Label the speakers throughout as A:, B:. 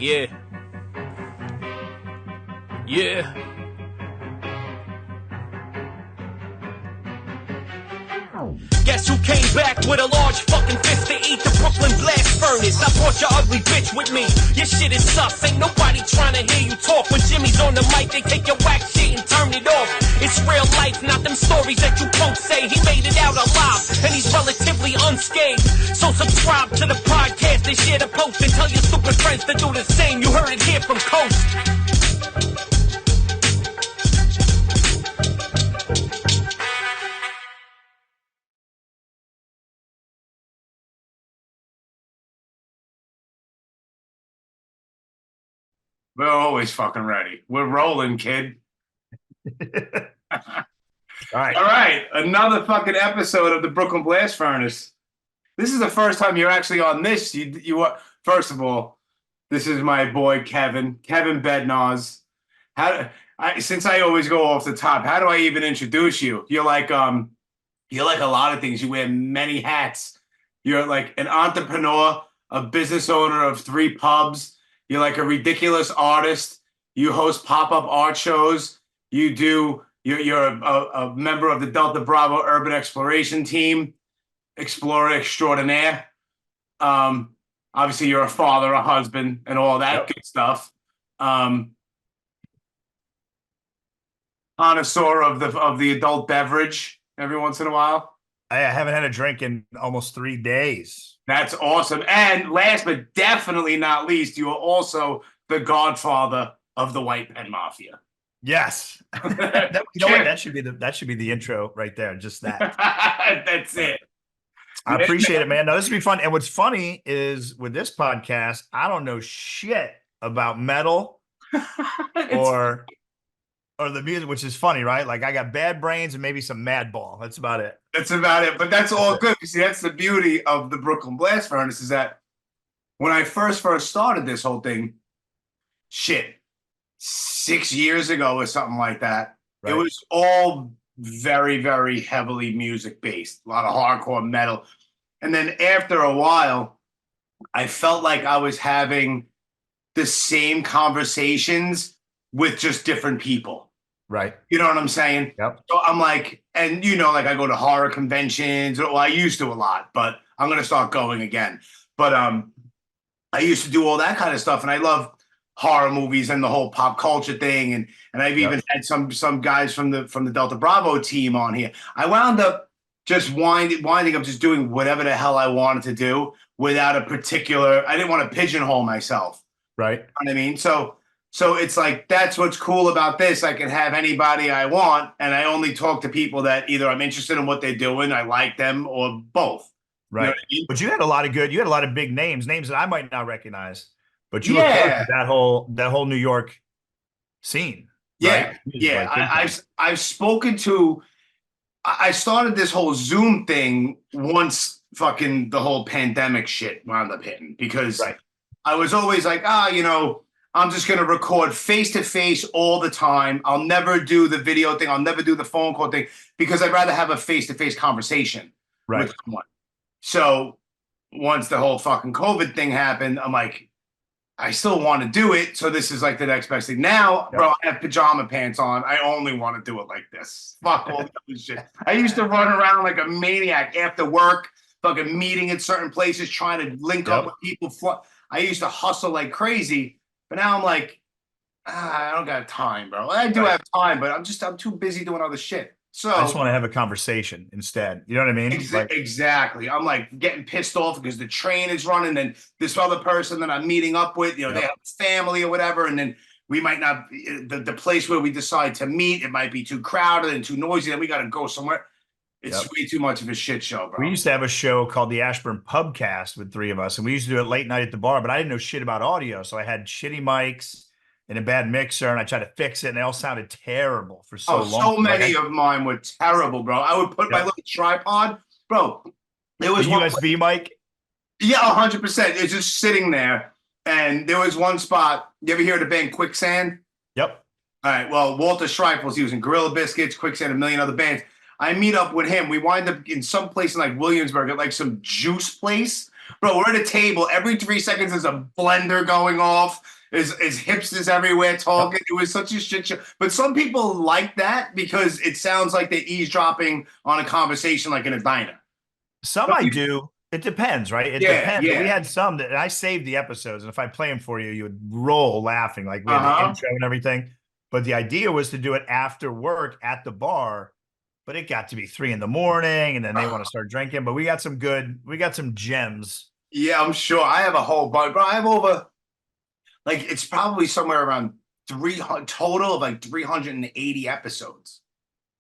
A: Yeah. Yeah. Guess who came back with a large fucking fist to eat the Brooklyn blast furnace? I brought your ugly bitch with me. Your shit is sus. Ain't nobody trying to hear you talk. When Jimmy's on the mic, they take your whack shit and turn it off. It's real life, not them stories that you punks say. He made it out alive, and he's relatively unscathed. So subscribe to the podcast and share the post and tell your stupid friends to do the same. You heard it here from Coast.
B: We're always fucking ready. We're rolling, kid.
C: All right.
B: All right. Another fucking episode of the Brooklyn Blast Furnace. This is the first time you're actually on this. You are, first of all, this is my boy Kevin Bednarz. Since I always go off the top, how do I even introduce you? You're like a lot of things. You wear many hats. You're like an entrepreneur, a business owner of 3 pubs. You're like a ridiculous artist. You host pop-up art shows. You're a member of the Delta Bravo Urban Exploration Team, explorer extraordinaire. Obviously, you're a father, a husband, and all that good stuff. Connoisseur of the adult beverage every once in a while.
C: I haven't had a drink in almost 3 days.
B: That's awesome. And last but definitely not least, you are also the godfather of the White Pen Mafia.
C: Yes. You know what? That should be the intro right there. Just that.
B: That's it.
C: I appreciate it, man. No, this will be fun. And what's funny is with this podcast, I don't know shit about metal or the music, which is funny, right? Like I got Bad Brains and maybe some Madball. That's about it.
B: That's about it. But that's all good. You see, that's the beauty of the Brooklyn Blast Furnace is that when I first started this whole thing, 6 years ago or something like that, right. It was all very, very heavily music based, a lot of hardcore metal. And then after a while, I felt like I was having the same conversations with just different people.
C: Right.
B: You know what I'm saying?
C: Yep.
B: So I'm like, and like I go to horror conventions. Well, I used to a lot, but I'm going to start going again. But I used to do all that kind of stuff. And I love horror movies and the whole pop culture thing. And I've even had some guys from the Delta Bravo team on here. I wound up just winding up just doing whatever the hell I wanted to do without a particular, I didn't want to pigeonhole myself.
C: Right.
B: You know what I mean? So it's like, that's what's cool about this. I can have anybody I want, and I only talk to people that either I'm interested in what they're doing, I like them, or both.
C: Right. You know what I mean? But you had a lot of big names that I might not recognize, but you were that whole New York scene.
B: Yeah.
C: Right?
B: Yeah. I've spoken to, I started this whole Zoom thing once fucking the whole pandemic shit wound up hitting, because I was always like, I'm just going to record face-to-face all the time. I'll never do the video thing. I'll never do the phone call thing, because I'd rather have a face-to-face conversation with someone. So once the whole fucking COVID thing happened, I'm like, I still want to do it. So this is like the next best thing. Now, bro, I have pajama pants on. I only want to do it like this. Fuck all the other shit. I used to run around like a maniac after work, fucking meeting at certain places, trying to link up with people. I used to hustle like crazy. But now I'm like, I don't got time, bro. I do have time, but I'm too busy doing other shit. So
C: I just want to have a conversation instead. You know what I mean?
B: Exactly. I'm like getting pissed off because the train is running, and this other person that I'm meeting up with, they have family or whatever, and then we might not, the place where we decide to meet, it might be too crowded and too noisy, and we got to go somewhere. It's way too much of a shit show, bro.
C: We used to have a show called the Ashburn Pub cast with 3 of us, and we used to do it late night at the bar, but I didn't know shit about audio. So I had shitty mics and a bad mixer, and I tried to fix it, and they all sounded terrible for so long.
B: So many of mine were terrible, bro. I would put my little tripod, bro. It was
C: a USB mic?
B: Yeah, 100%. It's just sitting there, and there was one spot. You ever hear of the band Quicksand?
C: Yep.
B: All right, well, Walter Schreifels, he was in Gorilla Biscuits, Quicksand, a million other bands. I meet up with him. We wind up in some place in like Williamsburg at like some juice place. Bro, we're at a table. Every 3 seconds there's a blender going off. There's hipsters everywhere talking. It was such a shit show. But some people like that because it sounds like they're eavesdropping on a conversation like in a diner.
C: Some I do. It depends, right? It depends. We had some that I saved the episodes, and if I play them for you, you would roll laughing, like we had the intro and everything. But the idea was to do it after work at the bar, but it got to be 3 a.m, and then they want to start drinking. But we got some gems.
B: Yeah, I'm sure. I have a whole bunch, bro. I have over, like, it's probably somewhere around 300 total of like 380 episodes.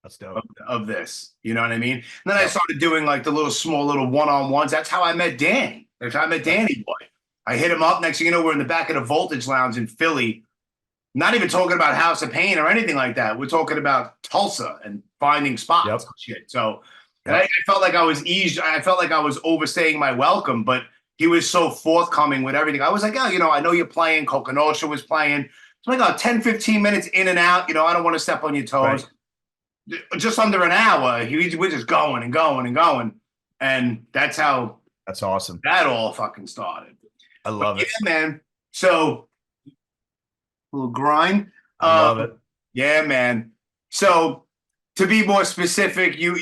C: That's dope.
B: Of this, you know what I mean? And then I started doing like the small little one-on-ones. That's how I met Danny. That's how I met Danny Boy. I hit him up. Next thing you know, we're in the back of the Voltage Lounge in Philly. Not even talking about House of Pain or anything like that. We're talking about Tulsa and finding spots and shit. So I felt like I felt like I was overstaying my welcome, but he was so forthcoming with everything. I was like, I know you're playing. Coconosha was playing. So like 10, 15 minutes in and out. I don't want to step on your toes. Right. Just under an hour, we're just going and going and going. And that's how
C: awesome.
B: That all fucking started.
C: I love it.
B: Yeah, man. So a little grind.
C: I love it.
B: Yeah, man. So to be more specific, you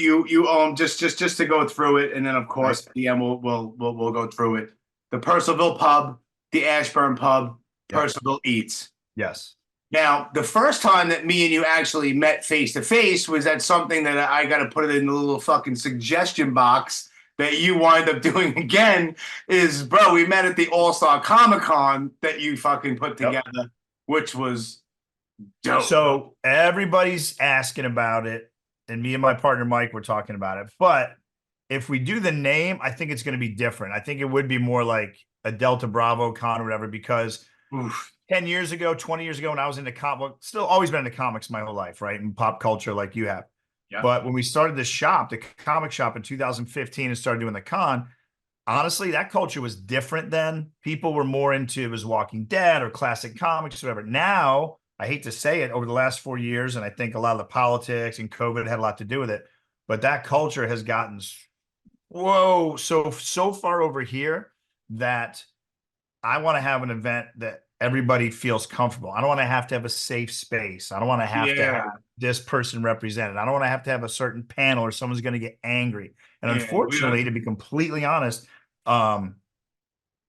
B: just to go through it, and then of course at the end we'll go through it. The Purcellville Pub, the Ashburn Pub, Purcellville EATS.
C: Yes.
B: Now, the first time that me and you actually met face to face was at something that I got to put it in the little fucking suggestion box that you wind up doing again is, bro, we met at the All-Star Comic-Con that you fucking put together, which was dope.
C: So everybody's asking about it, and me and my partner Mike were talking about it. But if we do the name, I think it's going to be different. I think it would be more like a Delta Bravo Con or whatever, because 10 years ago, 20 years ago, when I was into still always been into comics my whole life, right? And pop culture like you have. Yeah. But when we started the comic shop in 2015 and started doing the con, honestly, that culture was different then. People were more into, it was Walking Dead or classic comics, whatever. Now, I hate to say it, over the last 4 years, and I think a lot of the politics and COVID had a lot to do with it, but that culture has gotten, so far over here that I want to have an event that everybody feels comfortable. I don't want to have a safe space. I don't want to have to have this person represented. I don't want to have a certain panel or someone's going to get angry. And unfortunately, to be completely honest,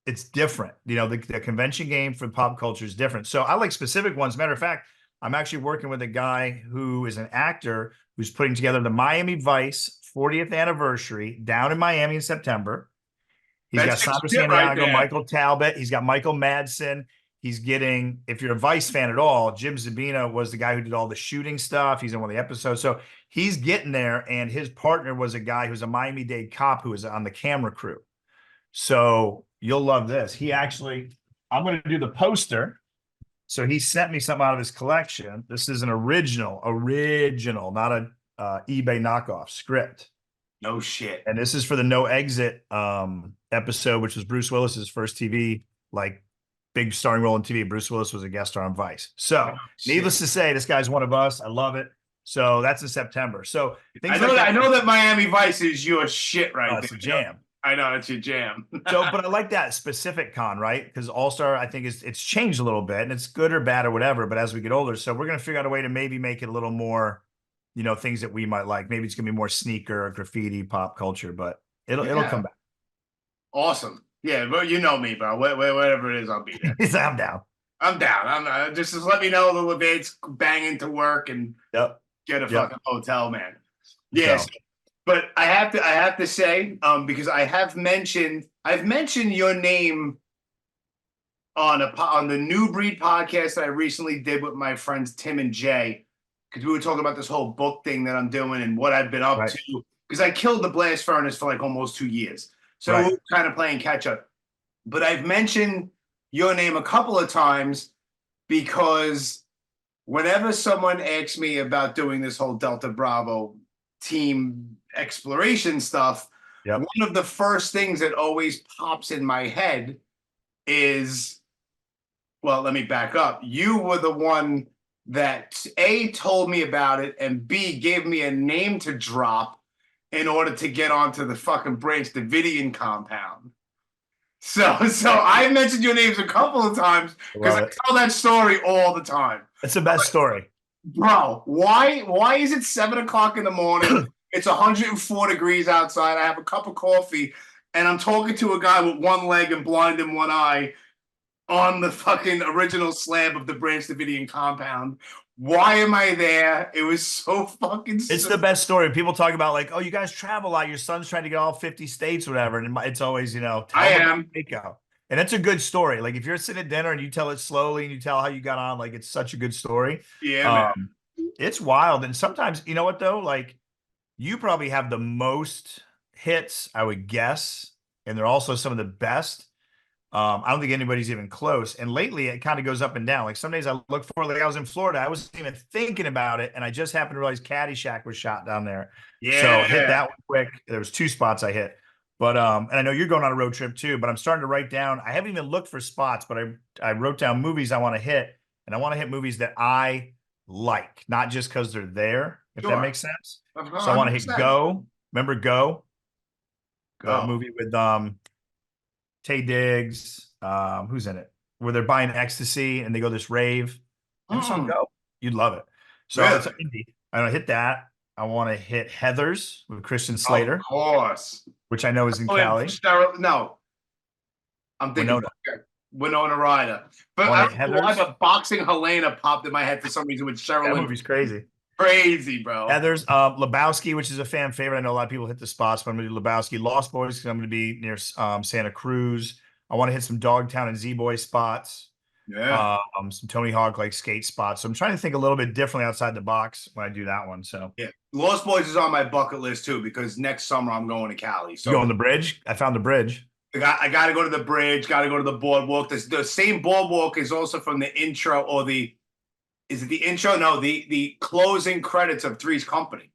C: it's different. The convention game for pop culture is different. So I like specific ones. Matter of fact, I'm actually working with a guy who is an actor who's putting together the Miami Vice 40th anniversary down in Miami in September. He's got Sandra Santiago, Michael Talbot. He's got Michael Madsen. He's getting, if you're a Vice fan at all, Jim Zabina was the guy who did all the shooting stuff. He's in one of the episodes. So he's getting there, and his partner was a guy who's a Miami-Dade cop who was on the camera crew. So you'll love this. I'm going to do the poster. So he sent me something out of his collection. This is an original, not a eBay knockoff script.
B: No shit.
C: And this is for the No Exit episode, which was Bruce Willis's first TV, big starring role in TV. Bruce Willis was a guest star on Vice. So needless to say, this guy's one of us. I love it. So that's in September. So
B: I know that Miami Vice is your shit right there.
C: It's a jam.
B: I know it's your jam.
C: But I like that specific con, right? Because All-Star, I think it's changed a little bit, and it's good or bad or whatever. But as we get older, so we're going to figure out a way to maybe make it a little more, things that we might like. Maybe it's going to be more sneaker or graffiti, pop culture, but it'll come back.
B: Awesome. Yeah, but you know me, bro. Whatever it is, I'll be there.
C: I'm down.
B: I'm down. Just let me know the Blvd's banging to work and get a fucking hotel, man. Yes, but I have to say, because I've mentioned your name on the New Breed podcast that I recently did with my friends Tim and Jay, because we were talking about this whole book thing that I'm doing and what I've been up to. Because I killed the Blast Furnace for almost 2 years. So we're kind of playing catch up. But I've mentioned your name a couple of times because whenever someone asks me about doing this whole Delta Bravo team exploration stuff, one of the first things that always pops in my head is, well, let me back up. You were the one that A, told me about it, and B, gave me a name to drop in order to get onto the fucking Branch Davidian compound. So I mentioned your names a couple of times because I tell that story all the time.
C: It's the best story.
B: Bro, why is it 7 o'clock in the morning? It's 104 degrees outside. I have a cup of coffee, and I'm talking to a guy with one leg and blind in one eye on the fucking original slab of the Branch Davidian compound. Why am I there? It was so fucking
C: It's the best story. People talk about like, oh, you guys travel a lot. Your son's trying to get all 50 states, whatever. And it's always, you know,
B: I am.
C: And it's a good story. Like if you're sitting at dinner and you tell it slowly and you tell how you got on, like it's such a good story.
B: Yeah, man.
C: It's wild. And sometimes, you know what though? Like you probably have the most hits, I would guess. And they're also some of the best. I don't think anybody's even close. And lately it kind of goes up and down. Like some days I look for, like I was in Florida, I wasn't even thinking about it. And I just happened to realize Caddyshack was shot down there.
B: Yeah.
C: So I hit that one quick. There was 2 spots I hit. But and I know you're going on a road trip too, but I'm starting to write down. I haven't even looked for spots, but I wrote down movies I want to hit. And I want to hit movies that I like, not just because they're there, if that makes sense. So I want to hit Go. Remember Go? Go movie with Taye Diggs, who's in it? Where they're buying ecstasy and they go this rave. And so Go. You'd love it. So it's indie. I want to hit that. I want to hit Heathers with Christian Slater.
B: Of course.
C: Which I know is in Cali.
B: No. I'm thinking Winona Ryder. But
C: I
B: don't know why the boxing Helena popped in my head for some reason with Cheryl.
C: That movie's crazy.
B: Crazy, bro.
C: Heathers, Lebowski, which is a fan favorite. I know a lot of people hit the spots, but I'm going to do Lebowski. Lost Boys, because I'm going to be near Santa Cruz. I want to hit some Dogtown and Z-Boy spots.
B: Yeah.
C: Some Tony Hawk like skate spots. So I'm trying to think a little bit differently outside the box when I do that one. So
B: yeah, Lost Boys is on my bucket list too, because next summer I'm going to Cali. So
C: you go on the bridge? I found the bridge.
B: I got to go to the bridge. Got to go to the boardwalk. The same boardwalk is also from the intro or the. Is it the intro? No, the closing credits of Three's Company.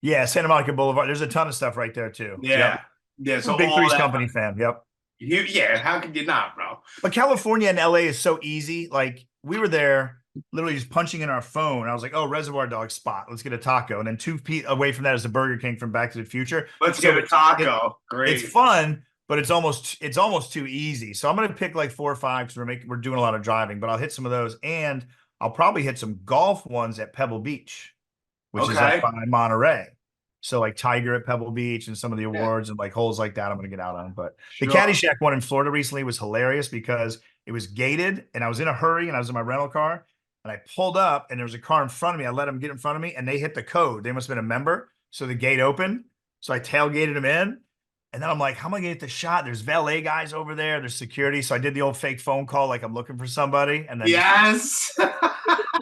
C: Yeah, Santa Monica Boulevard. There's a ton of stuff right there too.
B: Yeah, yeah. So
C: big Three's Company fan. Yep.
B: Yeah, how could you not, bro?
C: But California and LA is so easy. Like we were there, literally just punching in our phone. I was like, "Oh, Reservoir Dogs spot. Let's get a taco." And then 2 feet away from that is the Burger King from Back to the Future.
B: Let's get a taco. Great.
C: It's fun, but it's almost too easy. So I'm gonna pick like 4 or 5 because we're doing a lot of driving. But I'll hit some of those and I'll probably hit some golf ones at Pebble Beach, which is up by Monterey. So like Tiger at Pebble Beach and some of the awards and like holes like that I'm going to get out on. But the Caddyshack one in Florida recently was hilarious because it was gated and I was in a hurry and I was in my rental car and I pulled up and there was a car in front of me. I let them get in front of me and they hit the code. They must have been a member. So the gate opened. So I tailgated them in. And then I'm like, how am I going to get the shot? There's valet guys over there. There's security. So I did the old fake phone call like I'm looking for somebody. And then
B: yes,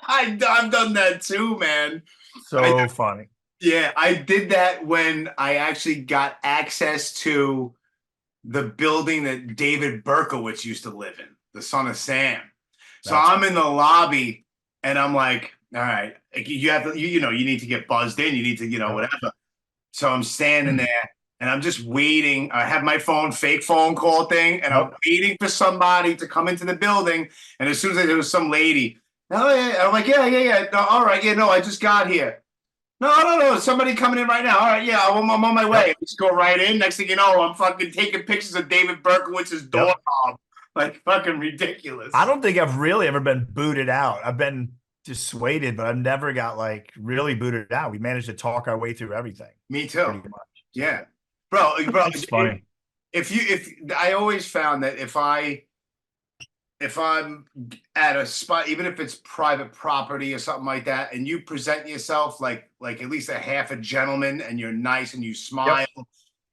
B: I've done that too, man.
C: So funny.
B: Yeah, I did that when I actually got access to the building that David Berkowitz used to live in, the son of Sam. So I'm in the lobby and I'm like, all right, you have to, you need to get buzzed in. You need to, whatever. So I'm standing there. And I'm just waiting. I have my fake phone call thing, and I'm waiting for somebody to come into the building. And as soon as there was some lady, I'm like, yeah. No, all right, no, I just got here. No, somebody coming in right now. All right, yeah, I'm on my way. Just go right in. Next thing you know, I'm fucking taking pictures of David Berkowitz's doorknob. Like fucking ridiculous.
C: I don't think I've really ever been booted out. I've been dissuaded, but I've never got like really booted out. We managed to talk our way through everything.
B: Me too. Yeah. Bro,
C: it's funny.
B: If I always found that if I'm at a spot, even if it's private property or something like that, and you present yourself like at least a half a gentleman, and you're nice and you smile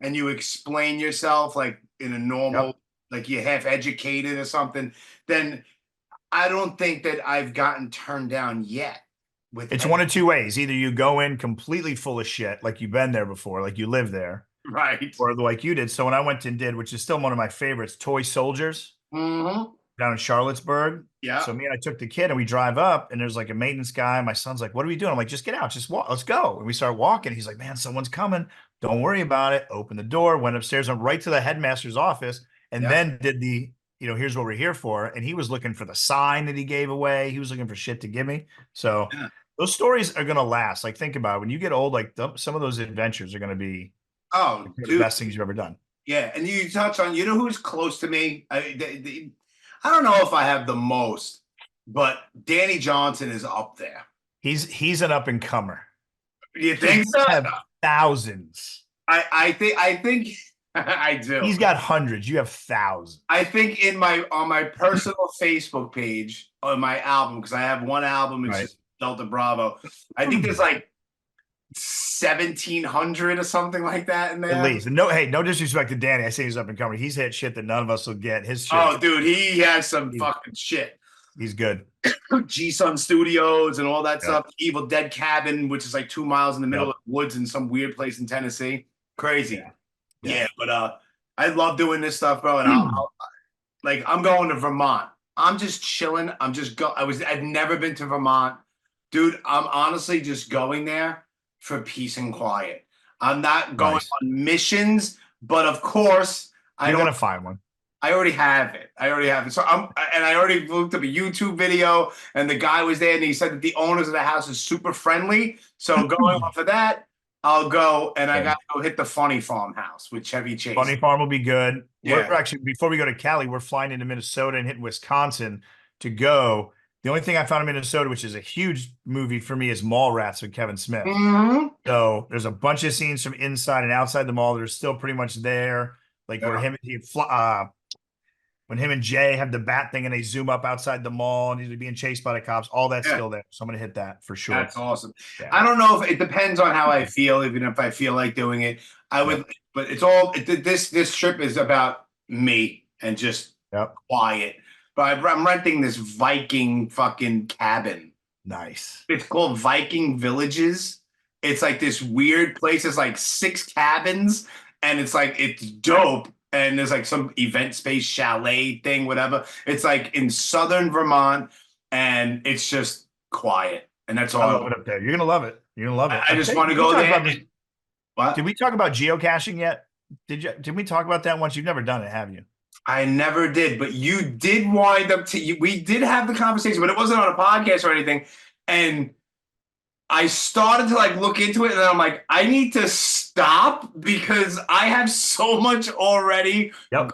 B: and you explain yourself like in a normal, like you're half educated or something, then I don't think that I've gotten turned down yet.
C: It's one of 2 ways. Either you go in completely full of shit, like you've been there before, like you live there.
B: Right.
C: Or like you did. So when I went and did, which is still one of my favorites, Toy Soldiers down in Charlottesburg.
B: Yeah.
C: So me and I took the kid and we drive up and there's like a maintenance guy. My son's like, what are we doing? I'm like, just get out, just walk. Let's go. And we start walking. He's like, man, someone's coming. Don't worry about it. Open the door, went upstairs and right to the headmaster's office and then did the you know, here's what we're here for. And he was looking for the sign that he gave away. He was looking for shit to give me. So those stories are going to last. Like, think about it. When you get old, like some of those adventures are going to be the best things you've ever done.
B: Yeah. And you touch on, you know, who's close to me? I don't know if I have the most, but Danny Johnson is up there.
C: He's an up and comer.
B: You think so?
C: Have thousands.
B: I think I do.
C: He's got hundreds. You have thousands.
B: I think on my personal Facebook page on my album, because I have one album, it's just Delta Bravo. I think there's like 1,700 or something like that in there.
C: At least. No disrespect to Danny. I say he's up and coming. He's hit shit that none of us will get. His shit.
B: Oh, dude, he has some fucking shit.
C: He's good.
B: G-Sun Studios and all that stuff. Evil Dead Cabin, which is like 2 miles in the middle of the woods in some weird place in Tennessee. Crazy. Yeah, but I love doing this stuff, bro. And I'm going to Vermont. I'm just chilling. I've never been to Vermont. Dude, I'm honestly just going there for peace and quiet. I'm not going on missions, but of course
C: I don't want to find one.
B: I already have it. So I already looked up a YouTube video, and the guy was there, and he said that the owners of the house is super friendly. So going off of that, I'll go, and I got to go hit the Funny Farm house with Chevy Chase.
C: Funny Farm will be good.
B: Yeah.
C: We're actually, before we go to Cali, we're flying into Minnesota and hitting Wisconsin to go. The only thing I found in Minnesota, which is a huge movie for me, is Mallrats with Kevin Smith.
B: Mm-hmm.
C: So there's a bunch of scenes from inside and outside the mall that are still pretty much there. Like when him and Jay have the bat thing and they zoom up outside the mall and he's being chased by the cops, all that's still there. So I'm going to hit that for sure.
B: That's awesome. Yeah. I don't know if it depends on how I feel, even if I feel like doing it. I would, but it's all, this trip is about me and just quiet. But I'm renting this Viking fucking cabin.
C: Nice.
B: It's called Viking Villages. It's like this weird place. It's like 6 cabins and it's dope. And there's like some event space chalet thing, whatever. It's like in southern Vermont, and it's just quiet. And that's all.
C: I love it up there. You're gonna love it. You're gonna love it.
B: I just want to go there.
C: What? Did we talk about geocaching yet? Did we talk about that once? You've never done it, have you?
B: I never did, but you did wind up we did have the conversation, but it wasn't on a podcast or anything. And I started to like look into it, and then I'm like, I need to stop because I have so much already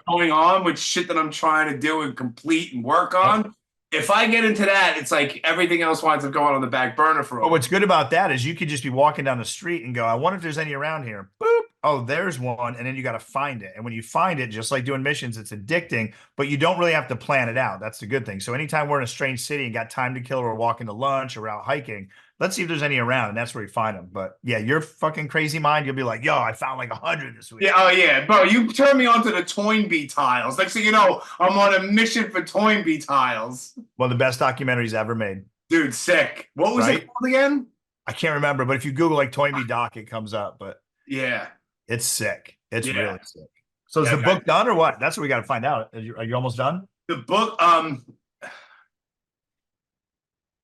B: going on with shit that I'm trying to do and complete and work on. If I get into that, it's like everything else winds up going on the back burner for a while.
C: What's good about that is you could just be walking down the street and go, I wonder if there's any around here. Boop. Oh, there's one. And then you got to find it. And when you find it, just like doing missions, it's addicting, but you don't really have to plan it out. That's the good thing. So anytime we're in a strange city and got time to kill, or walking to lunch or out hiking, let's see if there's any around. And that's where we find them. But yeah, your fucking crazy mind, you'll be like, yo, I found like 100 this week.
B: Yeah. Oh yeah. Bro, you turned me on to the Toynbee tiles. Next thing you know, I'm on a mission for Toynbee tiles.
C: One of the best documentaries ever made.
B: Dude, sick. What was it called again?
C: I can't remember, but if you Google like Toynbee doc, it comes up. But
B: yeah.
C: It's sick. It's really sick. So is the book done or what? That's what we got to find out. Are you almost done?
B: The book,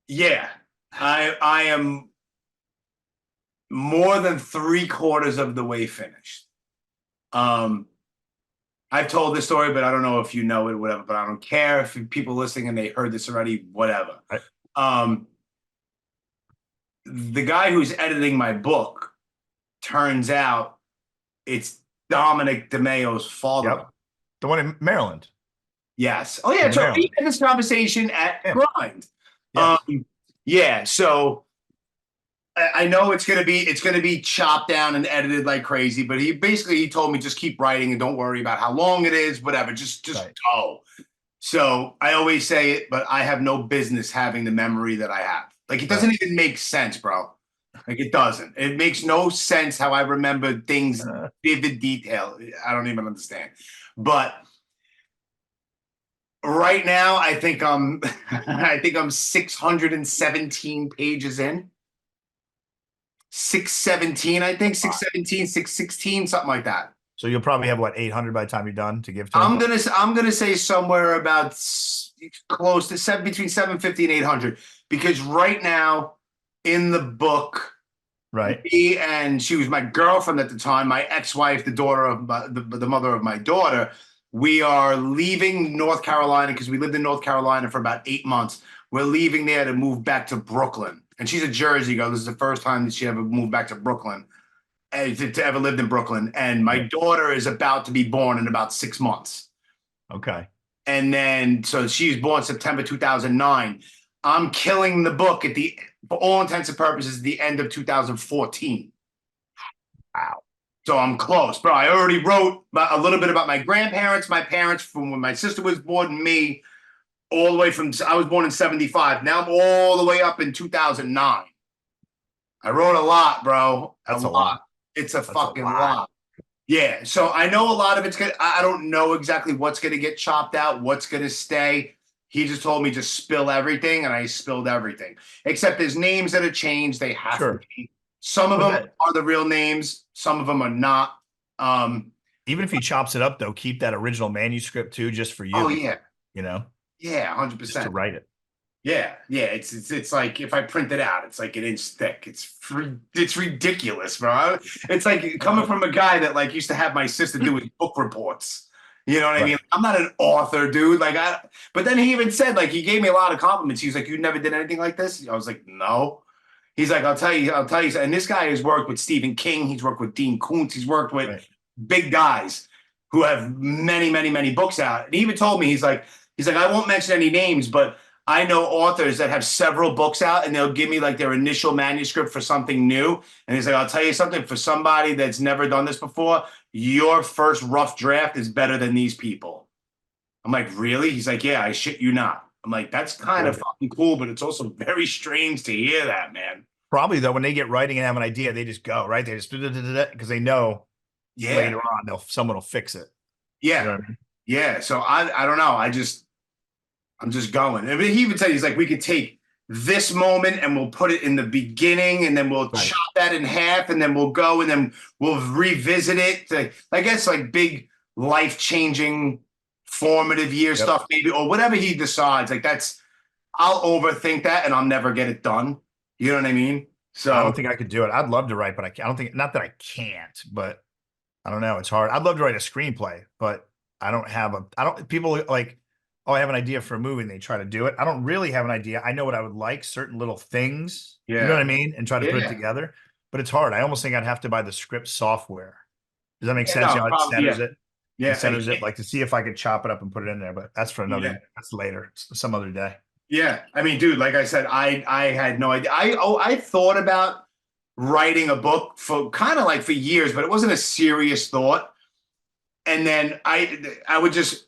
B: yeah. I am more than 3/4 of the way finished. I've told this story, but I don't know if you know it, whatever, but I don't care if people listening and they heard this already, whatever. The guy who's editing my book, turns out it's Dominic DeMayo's father.
C: Yep. The one in Maryland.
B: Yes. Oh yeah. So we had this conversation at Grind. Yeah. So I know it's gonna be chopped down and edited like crazy, but he told me just keep writing and don't worry about how long it is, whatever. Just go. So I always say it, but I have no business having the memory that I have. Like it doesn't even make sense, bro. Like it doesn't. It makes no sense how I remember things, vivid detail. I don't even understand. But right now, I think I'm 617 pages in. 617, I think 617, 616, something like that.
C: So you'll probably have what, 800 by the time you're done to give to
B: I'm gonna say somewhere about close to between 750 and 800, because right now in the book, me and she was my girlfriend at the time, my ex-wife, the daughter of the mother of my daughter, We are leaving North Carolina because we lived in North Carolina for about 8 months. We're leaving there to move back to Brooklyn. And she's a Jersey girl. This is the first time that she ever moved back to Brooklyn, to ever lived in Brooklyn. And my daughter is about to be born in about 6 months.
C: Okay.
B: And then, so she's born September 2009. I'm killing the book for all intents and purposes, the end of 2014.
C: Wow.
B: So I'm close, bro. I already wrote a little bit about my grandparents, my parents, from when my sister was born, and me, all the way from, I was born in 75. Now I'm all the way up in 2009. I wrote a lot, bro.
C: That's a lot.
B: It's a fucking lot. Yeah. So I know a lot of it's going to, I don't know exactly what's going to get chopped out, what's going to stay. He just told me to spill everything, and I spilled everything. Except there's names that are changed. They have to be. Some of them are the real names. Some of them are not.
C: Even if he chops it up, though, keep that original manuscript too, just for you.
B: Oh yeah.
C: You know.
B: Yeah, 100%.
C: Just to write it.
B: Yeah. It's like if I print it out, it's like an inch thick. It's ridiculous, bro. It's like coming from a guy that like used to have my sister do his book reports. You know what I mean? I'm not an author, dude. But then he even said, like, he gave me a lot of compliments. He was like, "You never did anything like this?" I was like, "No." He's like, I'll tell you. And this guy has worked with Stephen King. He's worked with Dean Koontz. He's worked with big guys who have many, many, many books out. And he even told me, he's like, I won't mention any names, but I know authors that have several books out, and they'll give me like their initial manuscript for something new. And he's like, I'll tell you something, for somebody that's never done this before, your first rough draft is better than these people. I'm like, really? He's like, yeah, I shit you not. I'm like, that's kind of fucking cool, but it's also very strange to hear that, man.
C: Probably, though, when they get writing and have an idea, they just go, right? They just because they know later on someone will fix it.
B: Yeah.
C: You know what I mean?
B: Yeah. So I don't know. I'm just going. I mean, he even said, he's like, we could take this moment and we'll put it in the beginning, and then we'll chop that in half, and then we'll go and then we'll revisit it. I guess like big life-changing formative year stuff, maybe, or whatever he decides. Like I'll overthink that and I'll never get it done. You know what I mean? So
C: I don't think I could do it. I'd love to write, but I don't think, not that I can't, but I don't know. It's hard. I'd love to write a screenplay, but people like, oh, I have an idea for a movie, and they try to do it. I don't really have an idea. I know what I would like, certain little things, you know what I mean? And try to put it together, but it's hard. I almost think I'd have to buy the script software. Does that make sense?
B: No,
C: you know, it centers it.
B: Yeah.
C: It centers it, like, to see if I could chop it up and put it in there, but that's for another, that's later, some other day.
B: Yeah. I mean, dude, like I said, I had no idea. I thought about writing a book for kind of like for years, but it wasn't a serious thought. And then I would just,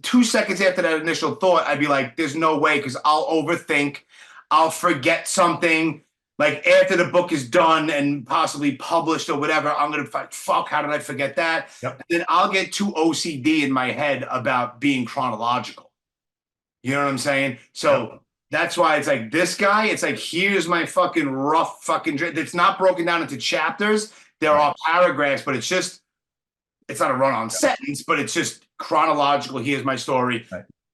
B: 2 seconds after that initial thought, I'd be like, there's no way, because I'll overthink. I'll forget something. Like after the book is done and possibly published or whatever, I'm going to fuck, how did I forget that? And then I'll get too OCD in my head about being chronological. You know what I'm saying? So that's why it's like this guy, it's like, here's my fucking rough fucking, it's not broken down into chapters. There are paragraphs, but it's not a run-on sentence, but it's just chronological. Here's my story.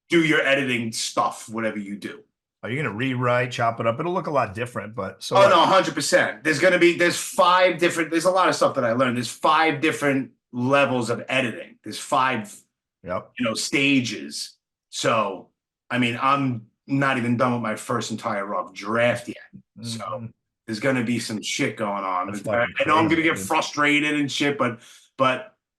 B: Do your editing stuff, whatever you do.
C: Are you going to rewrite, chop it up? It'll look a lot different, but
B: no, 100%. There's 5 different, there's a lot of stuff that I learned. There's 5 different levels of editing. There's 5, stages. So, I mean, I'm not even done with my first entire rough draft yet. So there's going to be some shit going on. I know I'm going to get frustrated and shit, but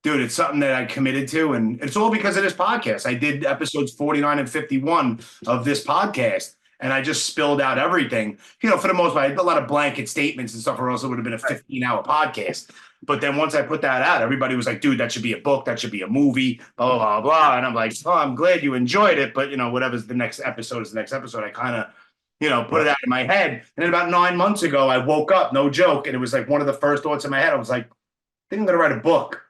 B: dude, it's something that I committed to, and it's all because of this podcast. I did episodes 49 and 51 of this podcast, and I just spilled out everything. You know, for the most part, I did a lot of blanket statements and stuff, or else it would have been a 15-hour podcast. But then once I put that out, everybody was like, dude, that should be a book. That should be a movie, blah, blah, blah, blah. And I'm like, oh, I'm glad you enjoyed it. But, whatever's the next episode is the next episode. I kind of, put it out in my head. And then about 9 months ago, I woke up, no joke. And it was like one of the first thoughts in my head. I was like, I think I'm going to write a book.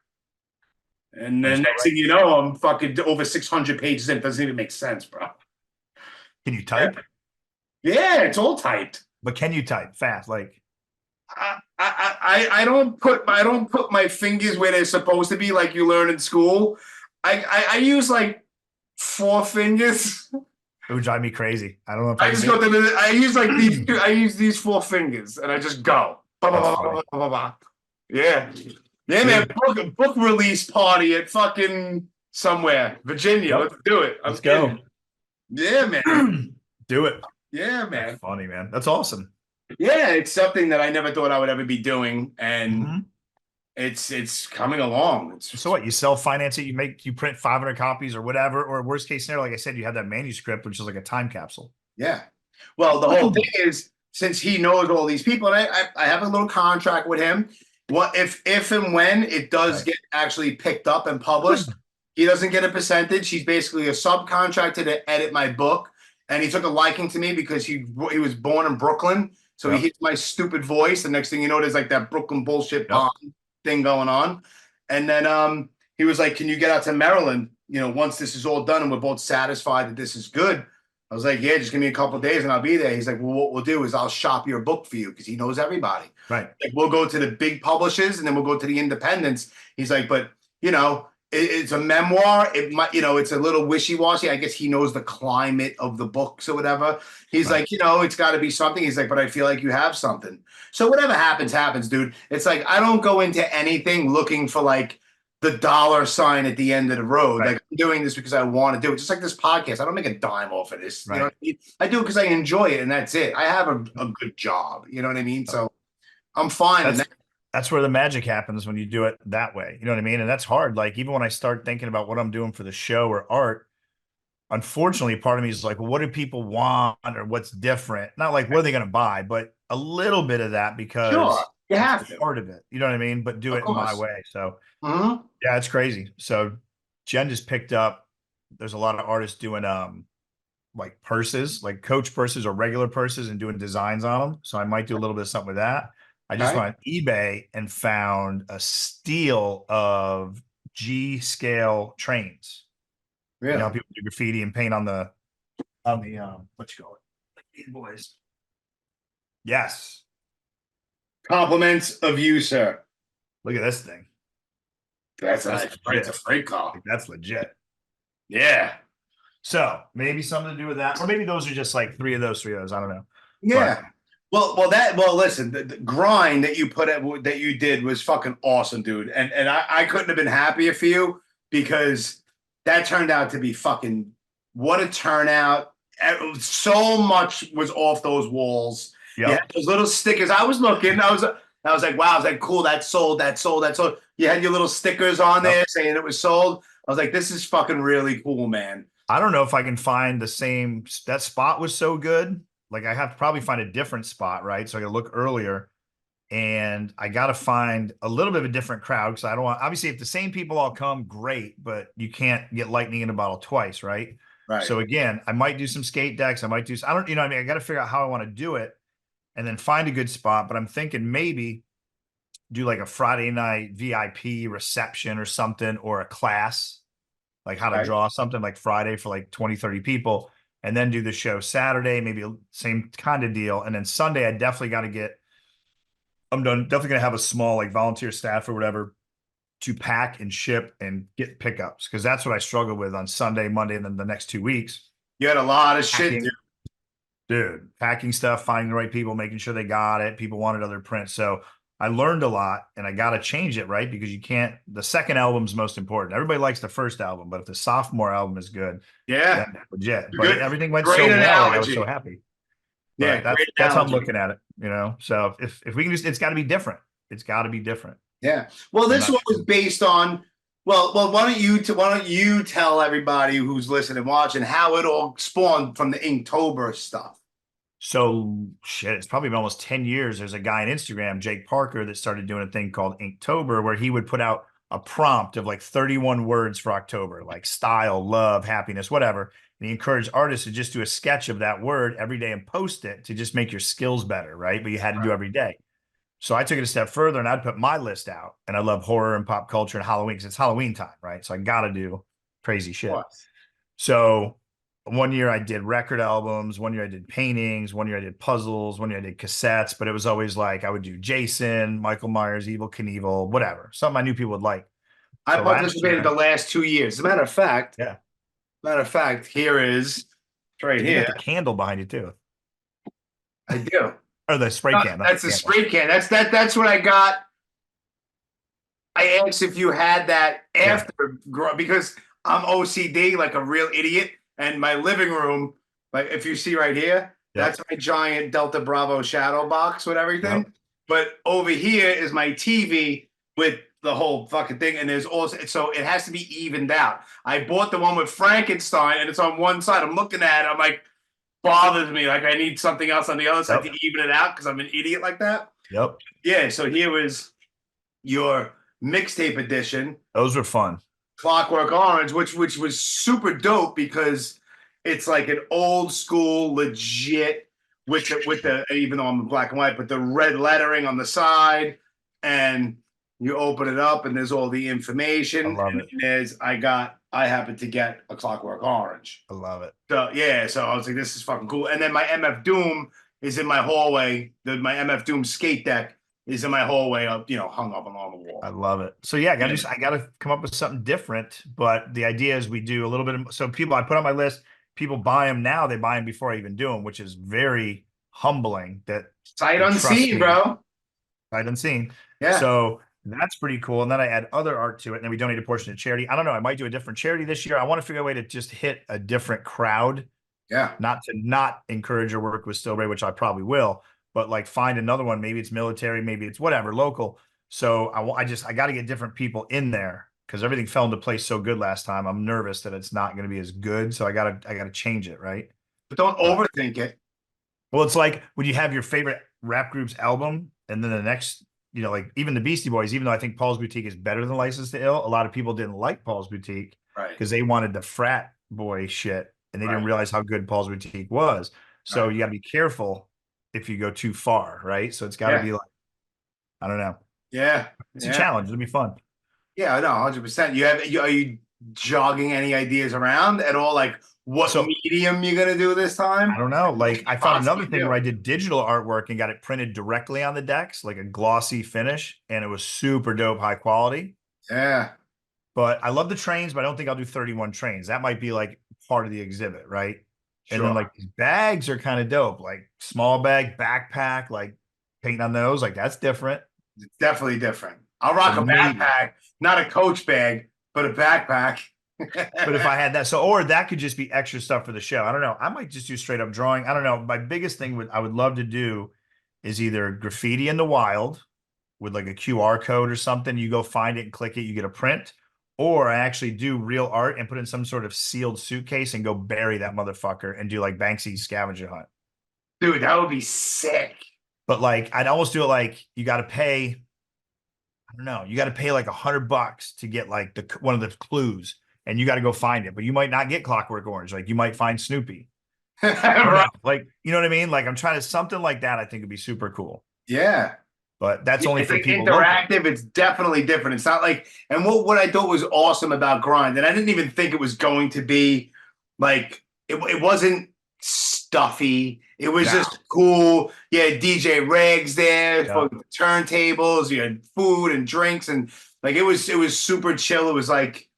B: And then next thing you know, I'm fucking over 600 pages in. It doesn't even make sense, bro.
C: Can you type?
B: Yeah, it's all typed.
C: But can you type fast? Like,
B: I don't put my fingers where they're supposed to be, like you learn in school. I use like 4 fingers.
C: It would drive me crazy. I don't know if
B: I use like these. I use these 4 fingers, and I just go. Yeah, man. Book release party at fucking somewhere. Virginia,
C: Yep.
B: let's do it.
C: Let's go.
B: Yeah, man.
C: Do it.
B: Yeah, man.
C: That's funny, man. That's awesome.
B: Yeah, it's something that I never thought I would ever be doing, and it's coming along.
C: So what? You self-finance it. You print 500 copies or whatever. Or worst case scenario, like I said, you have that manuscript, which is like a time capsule.
B: Yeah. Well, the whole thing is, since he knows all these people, and I have a little contract with him. What if and when it does get actually picked up and published, he doesn't get a percentage. He's basically a subcontractor to edit my book, and he took a liking to me because he was born in Brooklyn, so he hears my stupid voice. The next thing you know, there's like that Brooklyn bullshit bomb thing going on, and then he was like, "Can you get out to Maryland? You know, once this is all done and we're both satisfied that this is good." I was like, yeah, just give me a couple of days and I'll be there. He's like, well, what we'll do is I'll shop your book for you because he knows everybody.
C: Right.
B: Like, we'll go to the big publishers and then we'll go to the independents. He's like, but, you know, it's a memoir. It might, you know, it's a little wishy-washy. I guess he knows the climate of the books or whatever. He's like, you know, it's got to be something. He's like, but I feel like you have something. So whatever happens, happens, dude. It's like, I don't go into anything looking for like the dollar sign at the end of the road. Like, I'm doing this because I want to do it. Just like this podcast. I don't make a dime off of this. You know what I mean? I do it because I enjoy it, and that's it. I have a good job. You know what I mean? So I'm fine.
C: That's where the magic happens when you do it that way. You know what I mean? And that's hard. Like, even when I start thinking about what I'm doing for the show or art, unfortunately, part of me is like, well, what do people want or what's different? Not like, what are they going to buy? But a little bit of that because
B: you have to.
C: Part of it. You know what I mean? But do it in my way. So yeah, it's crazy. So Jen just picked up, there's a lot of artists doing like purses, like Coach purses or regular purses, and doing designs on them. So I might do a little bit of something with that. I just went on eBay and found a steal of G scale trains. Really? You know, people do graffiti and paint on the what you call it? Like these boys. Yes.
B: Compliments of you, sir.
C: Look at this thing.
B: That's it's a freight car.
C: Like, that's legit.
B: Yeah.
C: So maybe something to do with that, or maybe those are just like three of those. I don't know.
B: Yeah. But, well, listen, the grind that you did was fucking awesome, dude. And I couldn't have been happier for you because that turned out to be fucking what a turnout. So much was off those walls. Yeah, those little stickers. I was looking. I was like, wow. I was like, cool. That sold. You had your little stickers on there saying it was sold. I was like, this is fucking really cool, man.
C: I don't know if I can find the same. That spot was so good. Like, I have to probably find a different spot, right? So I got to look earlier, and I got to find a little bit of a different crowd because I don't want. Obviously, if the same people all come, great, but you can't get lightning in a bottle twice, right? Right. So again, I might do some skate decks. I might do. I don't. You know, I mean, I got to figure out how I want to do it, and then find a good spot. But I'm thinking maybe do like a Friday night VIP reception or something, or a class, like how to draw something like Friday for like 20, 30 people. And then do the show Saturday, maybe same kind of deal. And then Sunday, I definitely got to definitely going to have a small like volunteer staff or whatever to pack and ship and get pickups. Cause that's what I struggle with on Sunday, Monday, and then the next 2 weeks.
B: You had a lot of shit,
C: dude, packing stuff, finding the right people, making sure they got it. People wanted other prints. So I learned a lot, and I got to change it, right? Because you can't, the second album's most important. Everybody likes the first album, but if the sophomore album is good, legit. But everything went so well, I was so happy. Yeah, that's how I'm looking at it, you know? So if we can just, it's got to be different. It's got to be different.
B: Yeah. Well, this one was based on, well, why don't you tell everybody who's listening and watching how it all spawned from the Inktober stuff?
C: So shit, it's probably been almost 10 years. There's a guy on Instagram, Jake Parker, that started doing a thing called Inktober, where he would put out a prompt of like 31 words for October, like style, love, happiness, whatever. And he encouraged artists to just do a sketch of that word every day and post it to just make your skills better, right? But you had to do every day. So I took it a step further, and I'd put my list out. And I love horror and pop culture and Halloween because it's Halloween time, right? So I got to do crazy shit. So one year I did record albums, one year I did paintings, one year I did puzzles, one year I did cassettes, but it was always like I would do Jason, Michael Myers, Evil Knievel, whatever. Something I knew people would like.
B: I participated the last 2 years. As a matter of fact, here is right here.
C: You got the candle behind you too.
B: I do.
C: Or the spray can.
B: That's the spray can. That's what I got. I asked if you had that after because I'm OCD like a real idiot. And my living room, like if you see right here, that's my giant Delta Bravo shadow box with everything. Yep. But over here is my TV with the whole fucking thing. And there's also, so it has to be evened out. I bought the one with Frankenstein and it's on one side. I'm looking at it. I'm like, bothers me. Like I need something else on the other side to even it out because I'm an idiot like that.
C: Yep.
B: Yeah. So here was your mixtape edition.
C: Those were fun.
B: Clockwork Orange, which was super dope because it's like an old school legit with the even though I'm in black and white, but the red lettering on the side, and you open it up and there's all the information.
C: I love it.
B: I happened to get a Clockwork Orange.
C: I love it.
B: So yeah, so I was like, this is fucking cool. And then my MF Doom is in my hallway. My MF Doom skate deck is in my hallway up, hung up on the wall.
C: I love it. So yeah, I got to come up with something different. But the idea is we do a little bit of, so people, I put on my list, people buy them now, they buy them before I even do them, which is very humbling. That
B: sight unseen, bro.
C: Sight unseen.
B: Yeah.
C: So that's pretty cool. And then I add other art to it, and then we donate a portion to charity. I don't know. I might do a different charity this year. I want to figure out a way to just hit a different crowd.
B: Yeah.
C: Not encourage your work with Stillbury, which I probably will, but like find another one. Maybe it's military, maybe it's whatever, local. So I got to get different people in there because everything fell into place so good last time. I'm nervous that it's not going to be as good. So I got to change it. Right.
B: But don't overthink it.
C: Well, it's like when you have your favorite rap group's album and then the next, like even the Beastie Boys, even though I think Paul's Boutique is better than License to Ill, a lot of people didn't like Paul's Boutique because they wanted the frat boy shit and they didn't realize how good Paul's Boutique was. So you got to be careful if you go too far, right? So it's got to be like, I don't know.
B: Yeah.
C: It's a challenge. It'll be fun.
B: Yeah, I know, 100%. Are you jogging any ideas around at all? Like what medium you're going to do this time?
C: I don't know. Like I found another thing where I did digital artwork and got it printed directly on the decks, like a glossy finish. And it was super dope, high quality.
B: Yeah.
C: But I love the trains, but I don't think I'll do 31 trains. That might be like part of the exhibit, right? Sure. And then like these bags are kind of dope, like small bag, backpack, like painting on those. Like that's different.
B: It's definitely different. I'll rock a backpack, not a Coach bag, but a backpack.
C: But if I had that, or that could just be extra stuff for the show. I don't know. I might just do straight up drawing. I don't know. My biggest thing I would love to do is either graffiti in the wild with like a QR code or something. You go find it and click it, you get a print. Or I actually do real art and put in some sort of sealed suitcase and go bury that motherfucker and do like Banksy's scavenger hunt.
B: Dude, that would be sick.
C: But like, I'd almost do it like you got to pay. I don't know. You got to pay like $100 to get like one of the clues, and you got to go find it. But you might not get Clockwork Orange. Like you might find Snoopy. Right. Like, you know what I mean? Like I'm trying to something like that. I think would be super cool.
B: Yeah.
C: But that's only for people
B: interactive.
C: Local.
B: It's definitely different. It's not like, and what I thought was awesome about Grind, and I didn't even think it was going to be like, it wasn't stuffy. It was just cool. You had DJ Riggs there, for the turntables. You had food and drinks, and like it was super chill. It was like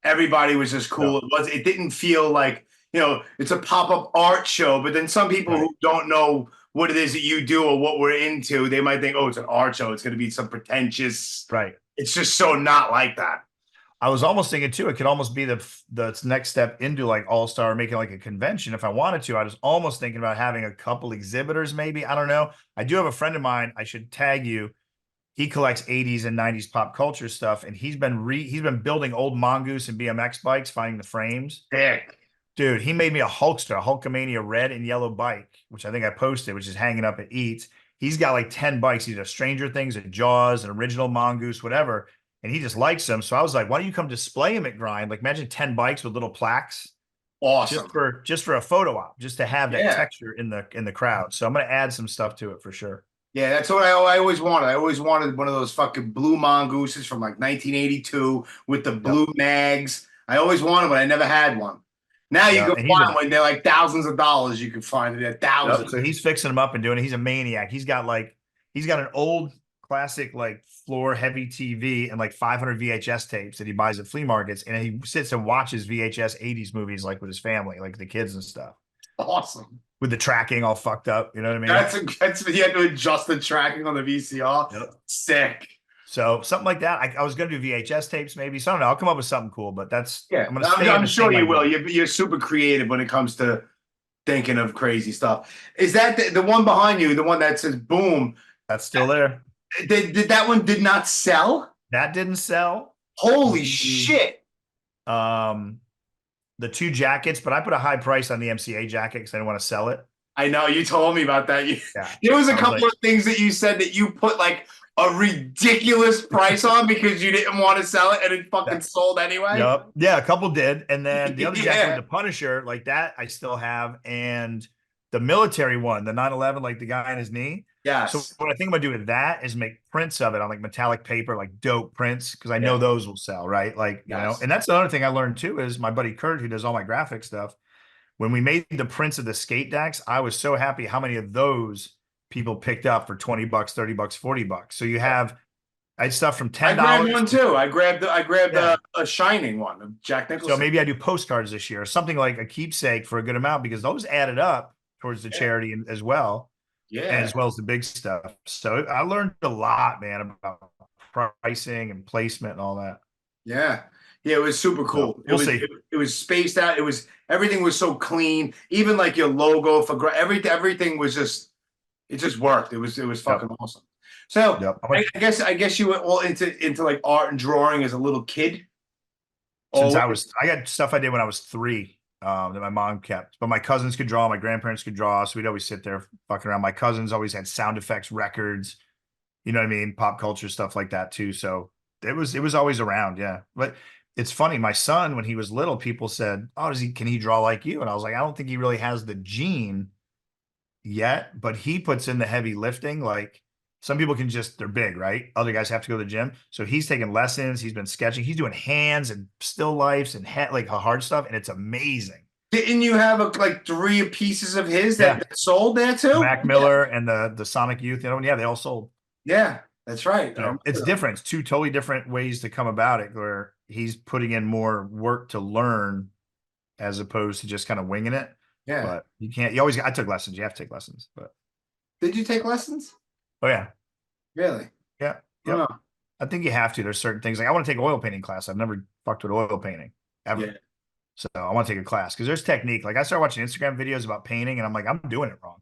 B: everybody was just cool. It didn't feel like, it's a pop-up art show. But then some people who don't know what it is that you do or what we're into, they might think, oh, it's an art show. It's going to be some pretentious.
C: Right.
B: It's just so not like that.
C: I was almost thinking too, it could almost be the next step into like All-Star, making like a convention if I wanted to. I was almost thinking about having a couple exhibitors, maybe. I don't know. I do have a friend of mine. I should tag you. He collects 80s and 90s pop culture stuff, and he's been building old Mongoose and BMX bikes, finding the frames.
B: Sick.
C: Dude, he made me a Hulkster, a Hulkamania red and yellow bike, which I think I posted, which is hanging up at Eats. He's got like 10 bikes. He's a Stranger Things, a Jaws, an original Mongoose, whatever. And he just likes them. So I was like, why don't you come display them at Grind? Like imagine 10 bikes with little plaques.
B: Awesome.
C: Just for a photo op, just to have that texture in the crowd. So I'm going to add some stuff to it for sure.
B: Yeah, that's what I always wanted. I always wanted one of those fucking blue Mongooses from like 1982 with the blue mags. I always wanted one. I never had one. Now you can find one. They're like thousands of dollars. You can find it at thousands.
C: So he's fixing them up and doing it. He's a maniac. He's got an old classic like floor heavy TV and like 500 VHS tapes that he buys at flea markets, and he sits and watches VHS 80s movies like with his family, like the kids and stuff.
B: Awesome. With
C: the tracking all fucked up, you know what I mean?
B: That's you had to adjust the tracking on the VCR.
C: Yep.
B: Sick.
C: So something like that. I was going to do VHS tapes maybe. So I don't know. I'll come up with something cool, but
B: Yeah,
C: I'm going to stay.
B: I'm sure you will. You're super creative when it comes to thinking of crazy stuff. Is that the one behind you, the one that says boom?
C: That's still there.
B: Did that one did not sell?
C: That didn't sell.
B: Holy shit.
C: The 2 jackets, but I put a high price on the MCA jacket because I didn't want to sell it.
B: I know, you told me about that.
C: Yeah.
B: There was a couple of things that you said that you put like a ridiculous price on because you didn't want to sell it, and it fucking sold anyway.
C: Yep. Yeah, a couple did. And then the other jacket with the Punisher, like that, I still have. And the military one, the 9/11, like the guy on his knee.
B: Yeah.
C: So what I think I'm gonna do with that is make prints of it on like metallic paper, like dope prints, because I know those will sell, right? Like, you know, and that's the other thing I learned too is my buddy Kurt, who does all my graphic stuff. When we made the prints of the skate decks, I was so happy how many of those people picked up for $20, $30, $40. So you have I had stuff from $10.
B: I grabbed one too. I grabbed a shining one of Jack Nicholson.
C: So maybe I do postcards this year, or something like a keepsake for a good amount, because those added up towards the charity as well. Yeah. And as well as the big stuff. So I learned a lot, man, about pricing and placement and all that.
B: Yeah. Yeah, it was super cool.
C: So we'll see.
B: It was spaced out. Everything was so clean. Even like your logo for everything was just, it just worked. It was fucking awesome. So I guess you went all into like art and drawing as a little kid.
C: Since I got stuff I did when I was 3 that my mom kept, but my cousins could draw, my grandparents could draw, so we'd always sit there fucking around. My cousins always had sound effects records, you know what I mean, pop culture stuff like that too. So it was always around, yeah. But it's funny, my son, when he was little, people said, "Oh, can he draw like you?" And I was like, I don't think he really has the gene yet, but he puts in the heavy lifting. Like some people they're big, right? Other guys have to go to the gym. So he's taking lessons. He's been sketching. He's doing hands and still lifes and like hard stuff. And it's amazing.
B: Didn't you have like 3 pieces of his that sold there too?
C: Mac Miller and the Sonic Youth, you know, yeah, they all sold.
B: Yeah, that's right.
C: It's different. It's 2 totally different ways to come about it, where he's putting in more work to learn as opposed to just kind of winging it.
B: Yeah.
C: But I took lessons. You have to take lessons. But
B: did you take lessons?
C: Oh yeah.
B: Really?
C: Yeah. Yeah. I think you have to. There's certain things like I want to take oil painting class. I've never fucked with oil painting ever. Yeah. So I want to take a class because there's technique. Like I started watching Instagram videos about painting and I'm like, I'm doing it wrong.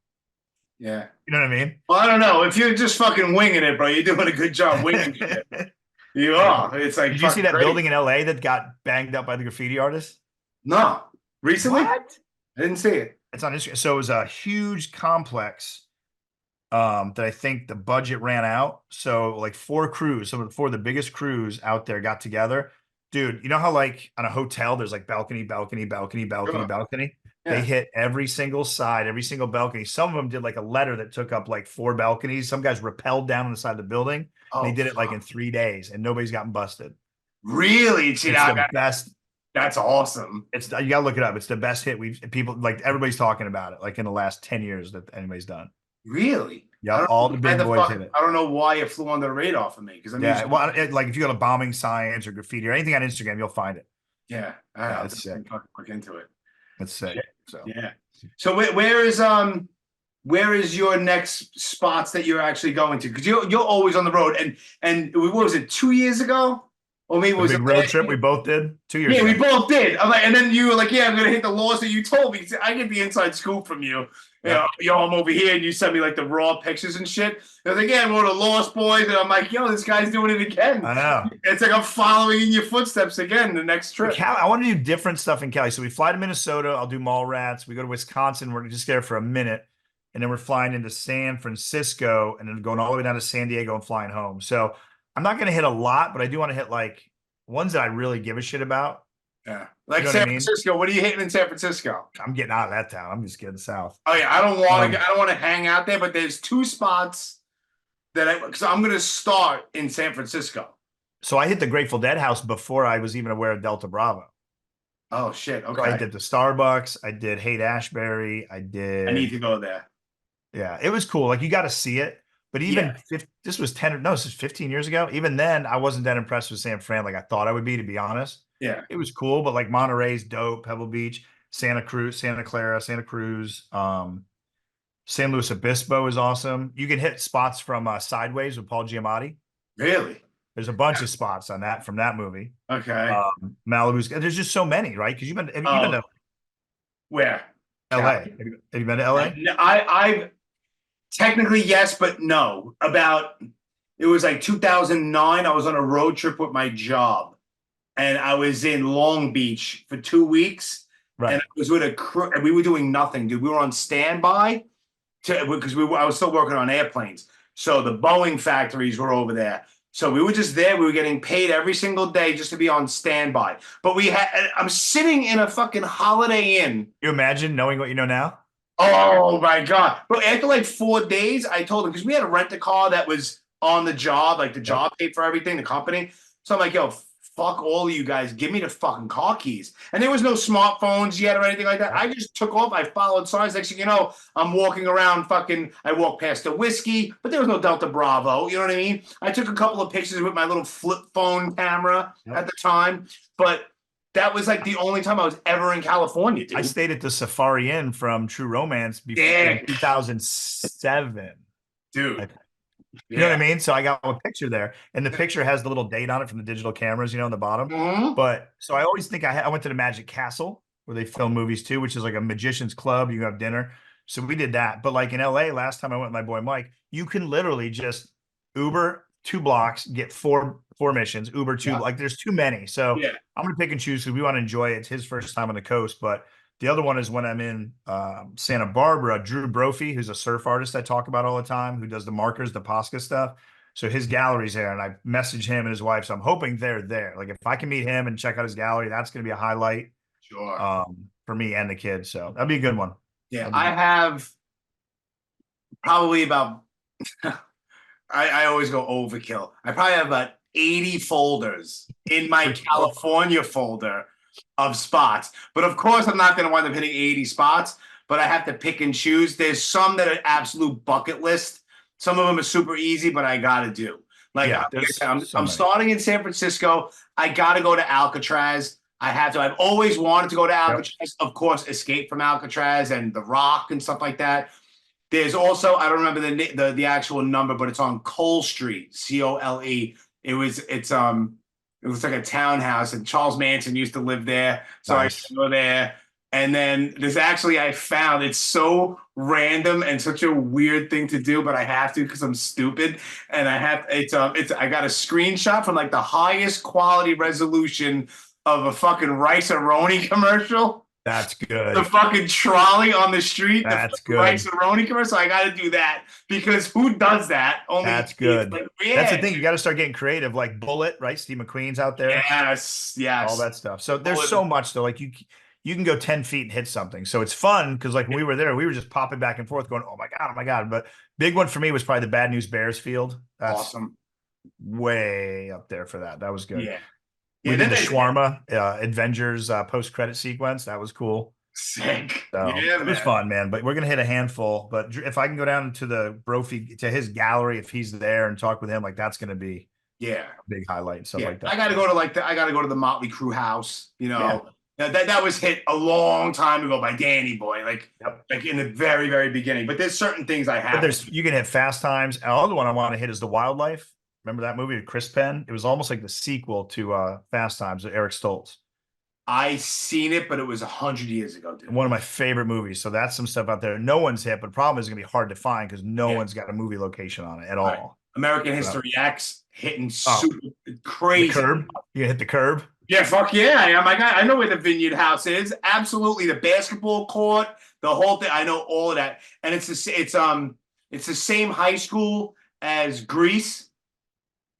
B: Yeah.
C: You know what I mean?
B: Well, I don't know. If you're just fucking winging it, bro, you're doing a good job winging it. You are. It's like,
C: did you see that building in LA that got banged up by the graffiti artist?
B: No. Recently?
C: What?
B: I didn't see it.
C: It's on Instagram. So it was a huge complex that I think the budget ran out. So like 4 crews, some of the biggest crews out there got together. Dude, you know how like on a hotel, there's like balcony. Yeah. They hit every single side, every single balcony. Some of them did like a letter that took up like 4 balconies. Some guys rappelled down on the side of the building. And they did it like in 3 days and nobody's gotten busted.
B: Really?
C: It's the best.
B: That's awesome.
C: You gotta look it up. It's the best hit everybody's talking about it, like in the last 10 years that anybody's done.
B: Really?
C: Yeah, all the big boys hit it.
B: I don't know why it flew under the radar for me.
C: Like if you go to bombing science or graffiti or anything on Instagram, you'll find it.
B: Yeah. Let's fucking look into it.
C: That's sick. So
B: yeah. So where is your next spots that you're actually going to? Because you're always on the road. And what was it, 2 years ago? Or maybe it was
C: a big road trip we both did 2 years ago.
B: Yeah, we both did. I'm like, and then you were like, yeah, I'm gonna hit the laws that you told me. I get the inside scoop from you. Yeah. You know, I'm over here and you send me like the raw pictures and shit. I was like, yeah, I'm going to Lost Boys, and I'm like, yo, this guy's doing it again.
C: I know.
B: It's like I'm following in your footsteps again the next trip.
C: I want to do different stuff in Cali. So we fly to Minnesota. I'll do Mallrats. We go to Wisconsin. We're just there for a minute. And then we're flying into San Francisco and then going all the way down to San Diego and flying home. So I'm not going to hit a lot, but I do want to hit like ones that I really give a shit about.
B: Yeah. Like San Francisco. What are you hitting in San Francisco?
C: I'm getting out of that town. I'm just getting south.
B: Oh yeah. I don't want to hang out there, but there's 2 spots because I'm going to start in San Francisco.
C: So I hit the Grateful Dead house before I was even aware of Delta Bravo.
B: Oh shit. Okay.
C: So I did the Starbucks. I did Haight-Ashbury. I
B: need to go there.
C: Yeah. It was cool. Like you got to see it. But even this is 15 years ago. Even then, I wasn't that impressed with San Fran like I thought I would be, to be honest.
B: Yeah.
C: It was cool, but like Monterey's dope, Pebble Beach, Santa Cruz, San Luis Obispo is awesome. You can hit spots from Sideways with Paul Giamatti.
B: Really?
C: There's a bunch of spots on that from that movie.
B: Okay.
C: Malibu's. There's just so many, right? Because have you been to
B: Where?
C: LA? Have you been to LA?
B: I've technically yes, but no. It was like 2009. I was on a road trip with my job, and I was in Long Beach for 2 weeks.
C: Right.
B: And I was with a crew, and we were doing nothing, dude. We were on standby because I was still working on airplanes. So the Boeing factories were over there. So we were just there. We were getting paid every single day just to be on standby. But I'm sitting in a fucking Holiday Inn.
C: You imagine knowing what you know now?
B: Oh my God. But after like 4 days, I told him, because we had to rent a car that was on the job, like the job paid for everything, the company. So I'm like, yo, fuck all of you guys. Give me the fucking car keys. And there was no smartphones yet or anything like that. I just took off. I followed signs. Next thing you know, I'm walking around I walked past the whiskey, but there was no Delta Bravo. You know what I mean? I took a couple of pictures with my little flip phone camera at the time, but that was like the only time I was ever in California, dude.
C: I stayed at the Safari Inn from True Romance before in 2007.
B: Dude.
C: You know what I mean? So I got a picture there, and the picture has the little date on it from the digital cameras, on the bottom.
B: Mm-hmm.
C: But so I always think I went to the Magic Castle where they film movies too, which is like a magician's club. You have dinner. So we did that. But like in LA, last time I went with my boy Mike, you can literally just Uber 2 blocks, get four missions, Uber 2. Like there's too many. So I'm going to pick and choose because we want to enjoy it. It's his first time on the coast, but the other one is when I'm in Santa Barbara. Drew Brophy, who's a surf artist I talk about all the time, who does the markers, the Posca stuff. So his gallery's there, and I messaged him and his wife. So I'm hoping they're there. Like if I can meet him and check out his gallery, that's going to be a highlight for me and the kids. So that'd be a good one.
B: Yeah, I have probably about I always go overkill. I probably have about 80 folders in my California folder of spots. But of course, I'm not going to wind up hitting 80 spots, but I have to pick and choose. There's some that are absolute bucket list. Some of them are super easy, but I got to do. Like, I'm starting in San Francisco. I got to go to Alcatraz. I have to. I've always wanted to go to Alcatraz. Of course, Escape from Alcatraz and The Rock and stuff like that. There's also, I don't remember the actual number, but it's on Cole Street, C-O-L-E. It was like a townhouse, and Charles Manson used to live there. So I go there. And then there's actually, I found it's so random and such a weird thing to do, but I have to because I'm stupid. And I got a screenshot from like the highest quality resolution of a fucking Rice-A-Roni commercial.
C: That's good.
B: The fucking trolley on the street.
C: That's good.
B: Rice-A-Roni commercial. I got to do that because who does that?
C: That's good. Like, that's the thing. You got to start getting creative, like Bullet, right? Steve McQueen's out there.
B: Yes.
C: All that stuff. So there's so much though. Like you can go 10 feet and hit something. So it's fun because like when we were there, we were just popping back and forth, going, "Oh my god!" But big one for me was probably the Bad News Bears field. That's
B: awesome.
C: Way up there for that. That was good.
B: Yeah.
C: We did the Shawarma Avengers post-credit sequence. That was cool.
B: Sick.
C: So it was fun, man. But we're gonna hit a handful. But if I can go down to the Brophy, to his gallery, if he's there and talk with him, like that's gonna be a big highlight and stuff like that.
B: I gotta go to the Motley Crue house. That was hit a long time ago by Danny Boy, like in the very, very beginning. But there's certain things I have.
C: But you can hit Fast Times. And another one I want to hit is the Wildlife. Remember that movie with Chris Penn? It was almost like the sequel to Fast Times with Eric Stoltz.
B: I seen it, but it was 100 years ago, dude.
C: One of my favorite movies. So that's some stuff out there. No one's hit, but the problem is going to be hard to find because no one's got a movie location on it at all.
B: American History X hitting super crazy.
C: The Curb? You hit the Curb?
B: Yeah, fuck yeah. I'm like, I know where the Vineyard House is. Absolutely. The basketball court, the whole thing. I know all of that. And it's the same high school as Grease.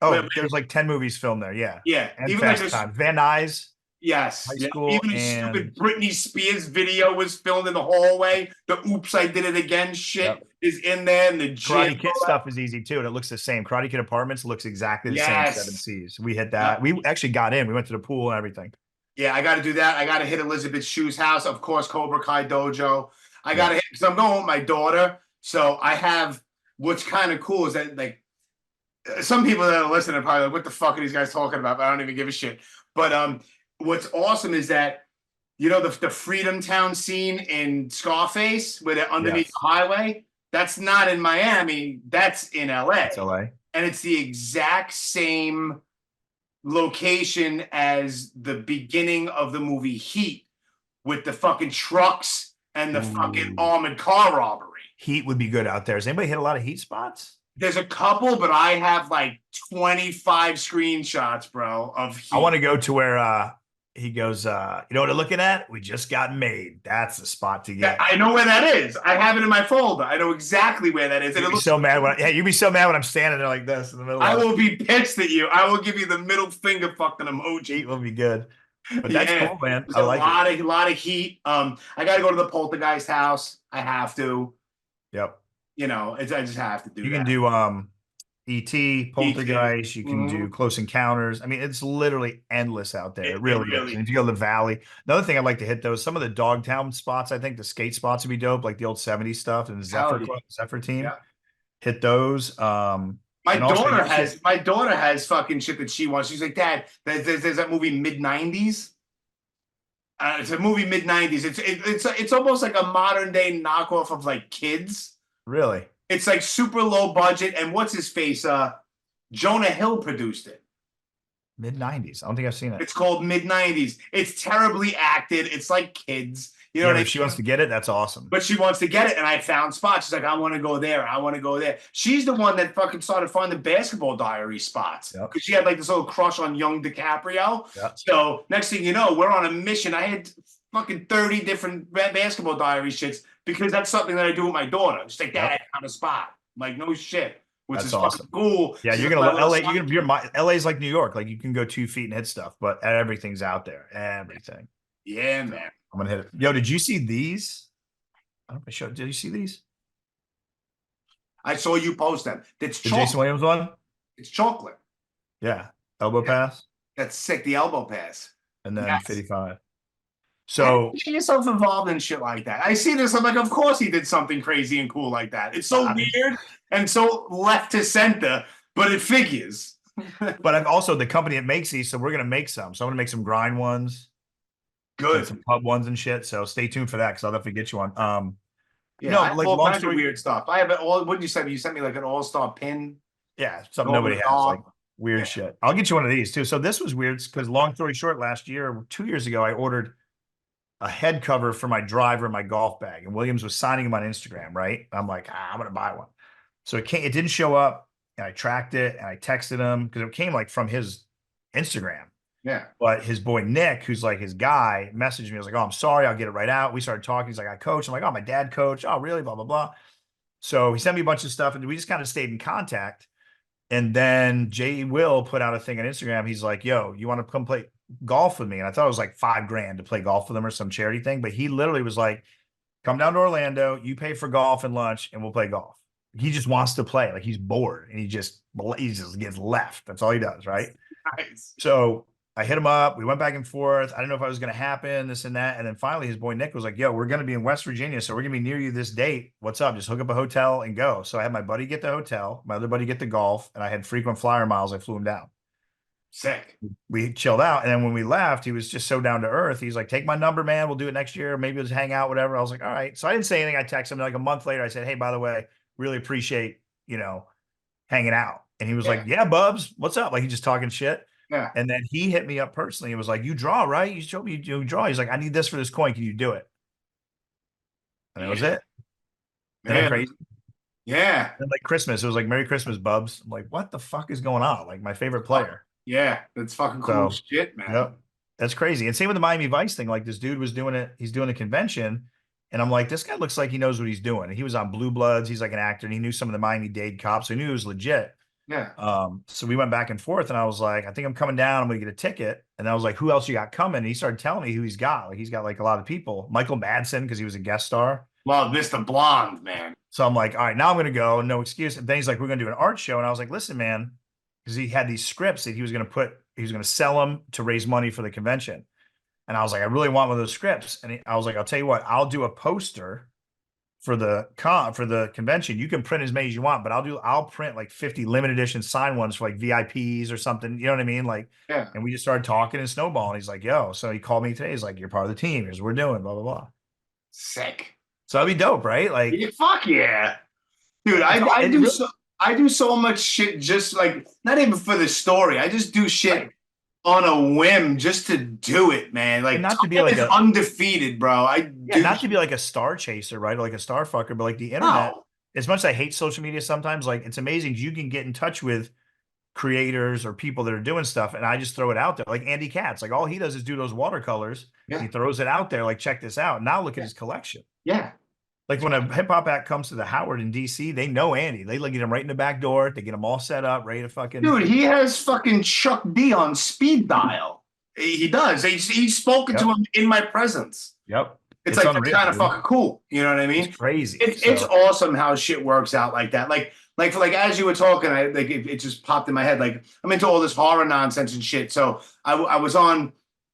C: Oh, there's like 10 movies filmed there. Yeah.
B: Yeah.
C: And even Fast Times. Van Nuys.
B: Yes.
C: High school.
B: Even a stupid Britney Spears video was filmed in the hallway. The Oops, I Did It Again shit is in there. And the
C: Karate Kid stuff is easy too. And it looks the same. Karate Kid Apartments looks exactly the same as 7Cs. We hit that. We actually got in. We went to the pool and everything.
B: Yeah, I got to do that. I got to hit Elizabeth Shu's house. Of course, Cobra Kai Dojo. I got to hit, because I'm going with my daughter. So I have, what's kind of cool is that like, some people that are listening are probably like, what the fuck are these guys talking about? But I don't even give a shit. But what's awesome is that, the Freedom Town scene in Scarface, where they're underneath the highway, that's not in Miami. That's in LA.
C: It's LA.
B: and it's the exact same location as the beginning of the movie Heat with the fucking trucks and the fucking armored car robbery.
C: Heat would be good out there. Has anybody hit a lot of Heat spots?
B: There's a couple, but I have like 25 screenshots, bro, of Heat.
C: I want to go to where he goes, you know what I'm looking at? We just got made. That's the spot to get.
B: I know where that is. I have it in my folder. I know exactly where that is.
C: You'd be so mad when you'd be so mad when I'm standing there like this in the middle.
B: I will be pissed at you. I will give you the middle finger fucking emoji.
C: Heat will be good. But that's cool, man.
B: I like a lot of Heat. I got to go to the Poltergeist house. I have to.
C: Yep.
B: You know, I just have to do.
C: You can do E.T., Poltergeist. You can do Close Encounters. I mean, it's literally endless out there. It really is. And if you go to the Valley, another thing I'd like to hit those some of the Dogtown spots. I think the skate spots would be dope, like the old '70s stuff and the Zephyr team. Yeah. Hit those.
B: My daughter has fucking shit that she wants. She's like, Dad, there's that movie mid-90s. It's a movie mid-90s. It's almost like a modern day knockoff of like Kids.
C: Really?
B: It's like super low budget. And what's his face? Jonah Hill produced it.
C: Mid-90s. I don't think I've seen it.
B: It's called Mid-90s. It's terribly acted. It's like Kids. You know what I mean?
C: If she wants to get it, that's awesome.
B: But she wants to get it, and I found spots. She's like, I want to go there. I want to go there. She's the one that fucking started finding Basketball Diaries spots. Because she had like this little crush on young DiCaprio. Yep. So next thing you know, we're on a mission. I had fucking 30 different Basketball Diaries shits because that's something that I do with my daughter. She's like, Dad, I found a spot. I'm like, no shit. Which
C: that's
B: is
C: awesome.
B: Fucking cool.
C: Yeah, you're gonna LA. LA's like New York. Like you can go 2 feet and hit stuff, but everything's out there. Everything.
B: Yeah, man.
C: I'm gonna hit it. Yo, did you see these? I don't know if I showed. Did you see these?
B: I saw you post them. That's
C: the Jason Williams one.
B: It's chocolate.
C: Yeah, elbow pass.
B: That's sick. The elbow pass.
C: And then 55. So
B: get yourself involved in shit like that. I see this. I'm like, of course he did something crazy and cool like that. It's so weird and so left to center, but it figures.
C: But I'm also the company that makes these, so we're gonna make some. So I'm gonna make some grind ones.
B: Good.
C: Some pub ones and shit. So stay tuned for that because I'll definitely get you one.
B: Yeah, no, like all kinds of weird stuff. I have it all. What did you say? You sent me like an all-star pin.
C: Yeah, something nobody has. Like weird shit. I'll get you one of these too. So this was weird because long story short, last year, 2 years ago, I ordered a head cover for my driver in my golf bag, and Williams was signing them on Instagram. Right? I'm like, I'm gonna buy one. So it didn't show up, and I tracked it and I texted him because it came like from his Instagram.
B: Yeah.
C: But his boy Nick, who's like his guy, messaged me. I was like, oh, I'm sorry. I'll get it right out. We started talking. He's like, I coach. I'm like, oh, my dad coach. Oh, really? Blah, blah, blah. So he sent me a bunch of stuff and we just kind of stayed in contact. And then Jay Will put out a thing on Instagram. He's like, yo, you want to come play golf with me? And I thought it was like $5,000 to play golf with him or some charity thing. But he literally was like, come down to Orlando. You pay for golf and lunch and we'll play golf. He just wants to play. Like he's bored and he just gets left. That's all he does. Right.
B: Nice.
C: So I hit him up. We went back and forth. I didn't know if it was going to happen, this and that. And then finally his boy Nick was like, yo, we're going to be in West Virginia. So we're going to be near you this date. What's up? Just hook up a hotel and go. So I had my buddy get the hotel, my other buddy get the golf, and I had frequent flyer miles. I flew him down.
B: Sick.
C: We chilled out. And then when we left, he was just so down to earth. He's like, take my number, man. We'll do it next year. Maybe we'll just hang out, whatever. I was like, all right. So I didn't say anything. I texted him like a month later. I said, hey, by the way, really appreciate, hanging out. And he was like, yeah, Bubs, what's up? Like he just talking shit.
B: Yeah.
C: And then he hit me up personally. He was like, you draw, right? You showed me you draw. He's like, I need this for this coin. Can you do it? And that was it. Isn't that crazy?
B: Yeah.
C: And like Christmas, it was like Merry Christmas, Bubs. I'm like, what the fuck is going on? Like my favorite player.
B: Yeah, that's fucking cool shit, man.
C: Yep. That's crazy. And same with the Miami Vice thing. Like this dude was doing it. He's doing a convention. And I'm like, this guy looks like he knows what he's doing. And he was on Blue Bloods. He's like an actor. And he knew some of the Miami-Dade cops. So he knew it was legit.
B: Yeah.
C: So we went back and forth and I was like, I think I'm coming down. I'm going to get a ticket. And I was like, who else you got coming? And he started telling me who he's got. Like he's got like a lot of people. Michael Madsen, because he was a guest star.
B: Well, Mr. Blonde, man.
C: So I'm like, all right, now I'm going to go. No excuse. And then he's like, we're going to do an art show. And I was like, listen, man, because he had these scripts that he was going to sell them to raise money for the convention. And I was like, I really want one of those scripts. And I was like, I'll tell you what, I'll do a poster for the convention. You can print as many as you want, but I'll print like 50 limited edition signed ones for like VIPs or something. You know what I mean? Like,
B: yeah. And
C: we just started talking and snowballing. He's like, yo, so he called me today. He's like, you're part of the team. Here's what we're doing, blah, blah, blah.
B: Sick.
C: So that'd be dope, right? Like,
B: fuck yeah. Dude, I I do so much shit just like not even for the story. I just do shit on a whim just to do it, man. Like,
C: and not to be like
B: undefeated, bro.
C: Not to be like a star chaser, right? Or like a star fucker, but like the internet. As much as I hate social media sometimes, like it's amazing you can get in touch with creators or people that are doing stuff, and I just throw it out there. Like Andy Katz, like all he does is do those watercolors. Yeah. He throws it out there, like check this out. Now look at his collection.
B: Yeah.
C: Like when a hip hop act comes to the Howard in DC, they know Andy. They get him right in the back door. They get him all set up, ready to fucking.
B: Dude, he has fucking Chuck D on speed dial. He does. He's spoken to him in my presence.
C: Yep.
B: It's like kind of fucking cool. You know what I mean?
C: It's crazy.
B: It's awesome how shit works out like that. Like as you were talking, it just popped in my head. Like I'm into all this horror nonsense and shit. So I was on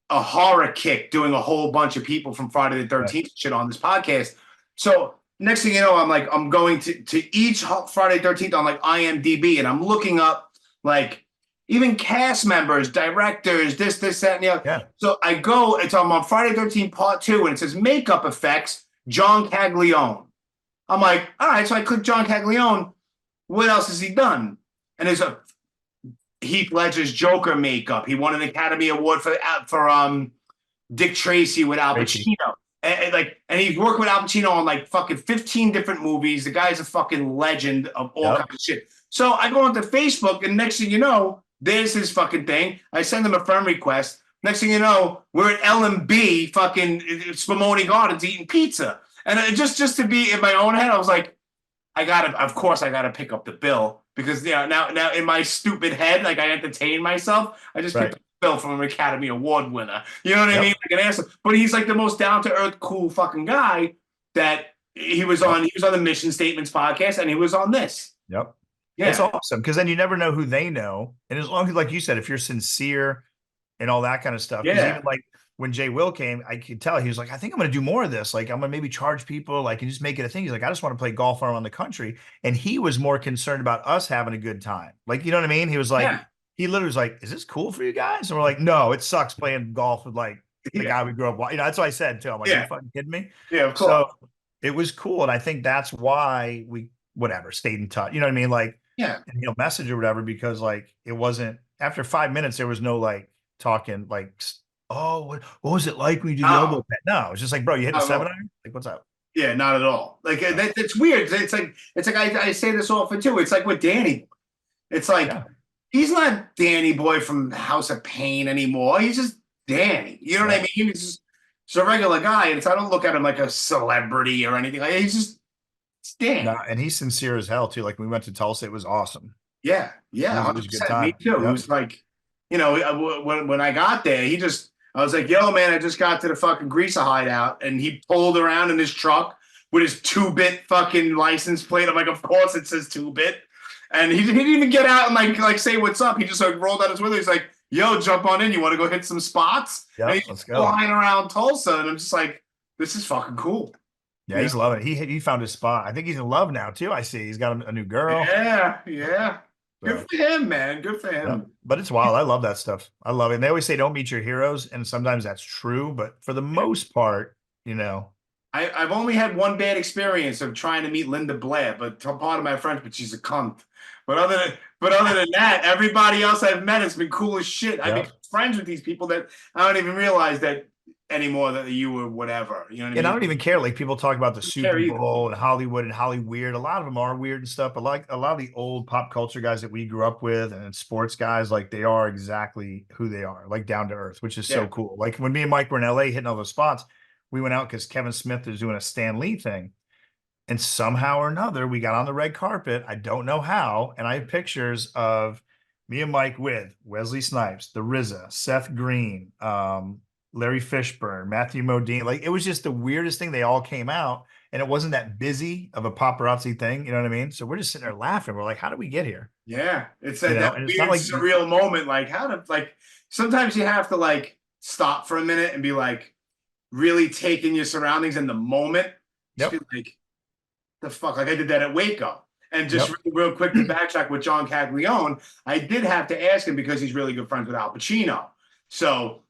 B: a horror kick doing a whole bunch of people from Friday the 13th shit on this podcast. So next thing you know, I'm going to each Friday 13th on like IMDb, and I'm looking up like even cast members, directors, this, that, and the other.
C: Yeah.
B: So I'm on Friday 13th part 2, and it says makeup effects, John Caglione. I'm like, all right, so I click John Caglione. What else has he done? And there's a Heath Ledger's Joker makeup. He won an Academy Award for Dick Tracy with Al Pacino. And he's working with Al Pacino on like fucking 15 different movies. The guy's a fucking legend of all kinds of shit. So I go onto Facebook, and next thing you know, there's his fucking thing. I send him a friend request. Next thing you know, we're at L&B fucking Spumoni Gardens eating pizza. And just to be in my own head, I was like, of course I gotta pick up the bill, because now in my stupid head, like I entertain myself. I just picked up the bill from an Academy Award winner. You know what I mean? Like an asshole. But he's like the most down to earth, cool fucking guy that he was on the Mission Statements podcast, and he was on this.
C: Yep. Yeah. It's awesome, because then you never know who they know. And as long as, like you said, if you're sincere and all that kind of stuff. Yeah. Even like when Jay Will came, I could tell he was like, I think I'm going to do more of this. Like, I'm going to maybe charge people, like, and just make it a thing. He's like, I just want to play golf around the country. And he was more concerned about us having a good time. Like, you know what I mean? He was like, he literally was like, is this cool for you guys? And we're like, no, it sucks playing golf with like the guy we grew up with. You know, that's what I said too. I'm like, are you fucking kidding me?
B: Yeah, of course.
C: So it was cool. And I think that's why we, stayed in touch. You know what I mean? Like, and he'll message or whatever, because like, it wasn't, after 5 minutes, there was no like talking like, oh, what was it like when you do the elbow pad? No, it was just like, bro, you hit a 7-iron? Like, what's up?
B: Yeah, not at all. Like, it's weird. It's like I say this often too. It's like with Danny. It's like, he's not Danny Boy from House of Pain anymore. He's just Danny. You know what I mean? He's just a regular guy. And I don't look at him like a celebrity or anything. Like, it's Danny.
C: No, and he's sincere as hell too. Like, when we went to Tulsa, it was awesome.
B: Yeah. Yeah. 100%. Me too. Yep. It was like, you know, when I got there, I was like, yo, man, I just got to the fucking Greaser hideout. And he pulled around in his truck with his 2-bit fucking license plate. I'm like, of course it says 2-bit. And he didn't even get out and like say what's up. He just like rolled out his window. He's like, yo, jump on in. You want to go hit some spots?
C: Yeah,
B: let's go. Flying around Tulsa. And I'm just like, this is fucking cool.
C: Yeah, he's loving it. He found his spot. I think he's in love now too. I see. He's got a new girl.
B: Yeah. Good for him, man. Good for him.
C: Yeah. But it's wild. I love that stuff. I love it. And they always say don't meet your heroes, and sometimes that's true. But for the most part, you know,
B: I've only had one bad experience of trying to meet Linda Blair, but part of my French, but she's a cunt. But other than that, everybody else I've met has been cool as shit. I've been friends with these people that I don't even realize that anymore, that you were whatever. You know what I mean?
C: And I don't even care. Like, people talk about the Super Bowl and Hollywood and Hollyweird. A lot of them are weird and stuff, but like a lot of the old pop culture guys that we grew up with and sports guys, like, they are exactly who they are, like down to earth, which is so cool. Like when me and Mike were in LA hitting all those spots, we went out because Kevin Smith is doing a Stan Lee thing. And somehow or another, we got on the red carpet. I don't know how. And I have pictures of me and Mike with Wesley Snipes, the RZA, Seth Green, Larry Fishburne, Matthew Modine. Like, it was just the weirdest thing. They all came out, and it wasn't that busy of a paparazzi thing. You know what I mean? So we're just sitting there laughing. We're like, how did we get here?
B: Yeah. It's that weird, surreal moment. Like, sometimes you have to like stop for a minute and be like, really take in your surroundings in the moment. Just be like, the fuck? Like, I did that at Waco. And just real quick to backtrack with John Caglione, I did have to ask him because he's really good friends with Al Pacino. So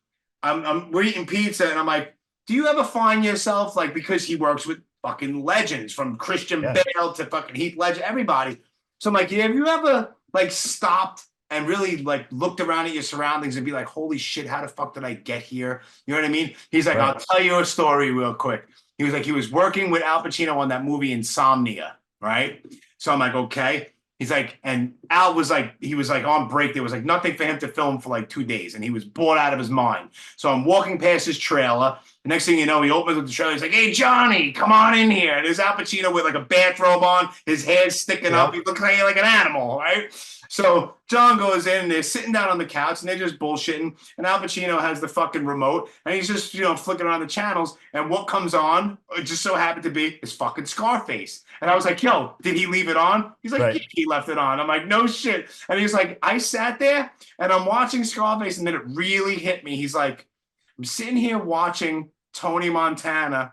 B: we're eating pizza, and I'm like, do you ever find yourself, like, because he works with fucking legends from Christian Bale to fucking Heath Ledger, everybody, So I'm like, yeah, have you ever like stopped and really like looked around at your surroundings and be like, holy shit, how the fuck did I get here? You know what I mean? He's like, I'll tell you a story real quick. He was like, he was working with Al Pacino on that movie Insomnia, right? So I'm like, okay. He's like, and Al was like, he was like on break. There was like nothing for him to film for like 2 days, and he was bored out of his mind. So I'm walking past his trailer. The next thing you know, he opens up the trailer. He's like, hey, Johnny, come on in here. And there's Al Pacino with like a bathrobe on, his hair's sticking up. He looks like an animal, right? So John goes in, and they're sitting down on the couch, and they're just bullshitting. And Al Pacino has the fucking remote, and he's just, flicking around the channels. And what comes on, it just so happened to be his fucking Scarface. And I was like, yo, did he leave it on? He's like, yeah, he left it on. I'm like, no shit. And he's like, I sat there, and I'm watching Scarface, and then it really hit me. He's like, I'm sitting here watching Tony Montana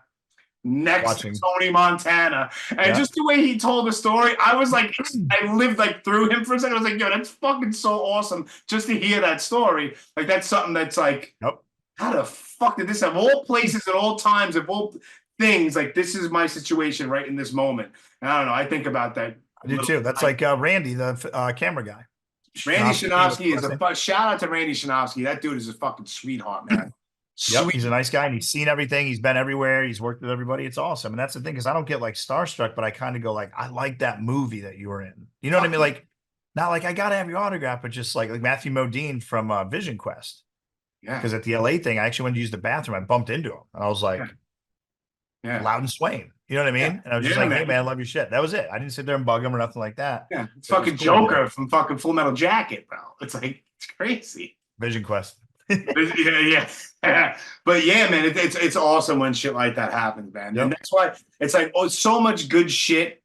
B: next to Tony Montana. And just the way he told the story, I was like, I lived like through him for a second. I was like, yo, that's fucking so awesome just to hear that story. Like, that's something that's like, how the fuck did this have all places at all times of all things? Like, this is my situation right in this moment. And I don't know. I think about that.
C: I do too. That's like Randy, the camera guy.
B: Randy Shanofsky is a shout out to Randy Shanofsky. That dude is a fucking sweetheart, man.
C: Yep, he's a nice guy, and he's seen everything. He's been everywhere. He's worked with everybody. It's awesome. And that's the thing, because I don't get like starstruck, but I kind of go like, I like that movie that you were in. You know what I mean? Like, not like I gotta have your autograph, but just like Matthew Modine from Vision Quest. Yeah. Because at the LA thing, I actually went to use the bathroom. I bumped into him, and I was like, loud and swaying. You know what I mean? Yeah. And I was just like, hey man, I love your shit. That was it. I didn't sit there and bug him or nothing like that.
B: Yeah, it's fucking Joker from fucking Full Metal Jacket, bro. It's like, it's crazy.
C: Vision Quest.
B: yeah. But yeah, man, it's awesome when shit like that happens, man. And that's why it's like, so much good shit.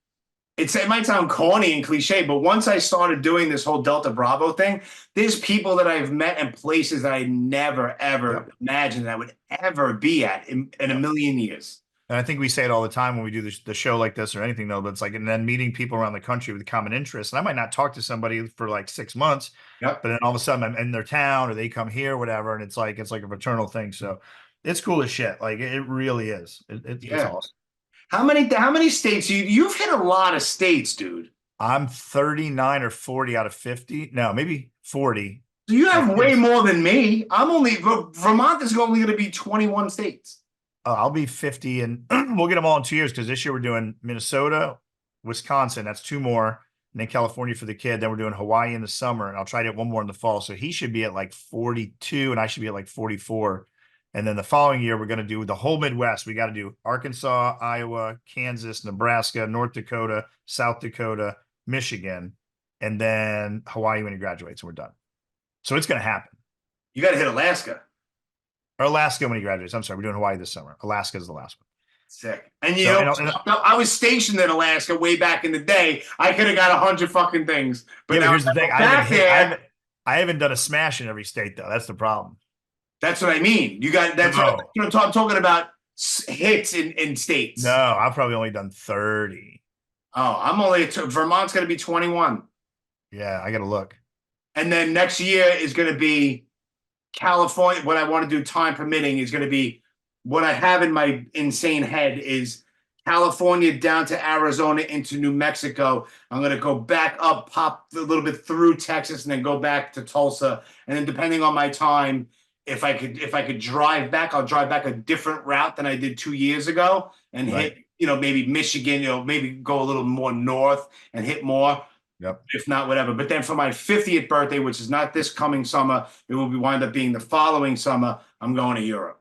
B: It might sound corny and cliche, but once I started doing this whole Delta Bravo thing, there's people that I've met in places that I never, ever imagined that I would ever be at in a million years.
C: And I think we say it all the time when we do the show like this or anything, though, but it's like, and then meeting people around the country with common interests. And I might not talk to somebody for like 6 months, but then all of a sudden I'm in their town or they come here, whatever. And it's like a fraternal thing. So it's cool as shit. Like, it really is. It's awesome.
B: How many states? You've hit a lot of states, dude.
C: I'm 39 or 40 out of 50. No, maybe 40.
B: So you have way more than me. Vermont is only going to be 21 states.
C: I'll be 50, and we'll get them all in 2 years, because this year we're doing Minnesota, Wisconsin. That's 2 more. And then California for the kid. Then we're doing Hawaii in the summer, and I'll try to get 1 more in the fall. So he should be at like 42, and I should be at like 44. And then the following year, we're going to do the whole Midwest. We got to do Arkansas, Iowa, Kansas, Nebraska, North Dakota, South Dakota, Michigan, and then Hawaii when he graduates, and we're done. So it's going to happen.
B: You got to hit Alaska.
C: Or Alaska when he graduates. I'm sorry, we're doing Hawaii this summer. Alaska is the last one.
B: Sick. And I was stationed in Alaska way back in the day. I could have got 100 fucking things. But
C: here's the thing. I haven't done a smash in every state, though. That's the problem.
B: That's what I mean. That's what I'm talking about, hits in states.
C: No, I've probably only done 30.
B: Oh, I'm only Vermont's going to be 21.
C: Yeah, I got to look.
B: And then next year is going to be California. What I want to do, time permitting, is going to be what I have in my insane head is California down to Arizona into New Mexico. I'm going to go back up, pop a little bit through Texas, and then go back to Tulsa. And then depending on my time, if I could drive back, I'll drive back a different route than I did 2 years ago and hit, maybe Michigan, maybe go a little more north and hit more. Yep. If not, whatever. But then for my 50th birthday, which is not this coming summer, it will wind up being the following summer, I'm going to Europe.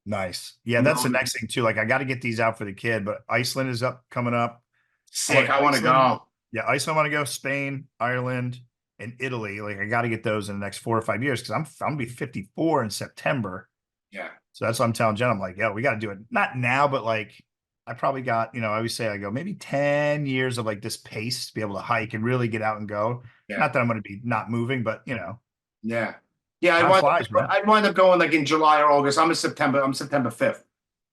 C: Nice. Yeah, that's the next thing too. Like, I got to get these out for the kid, but Iceland is coming up.
B: Sick. I want to go.
C: Yeah, Iceland, I want to go. Spain, Ireland, and Italy. Like, I got to get those in the next 4 or 5 years, because I'm going to be 54 in September.
B: Yeah.
C: So that's what I'm telling Jen. I'm like, we got to do it. Not now, but like, I probably got, I always say, I go maybe 10 years of like this pace to be able to hike and really get out and go. Yeah. Not that I'm going to be not moving, but
B: Yeah. Yeah. I'd wind up going like in July or August. I'm September 5th.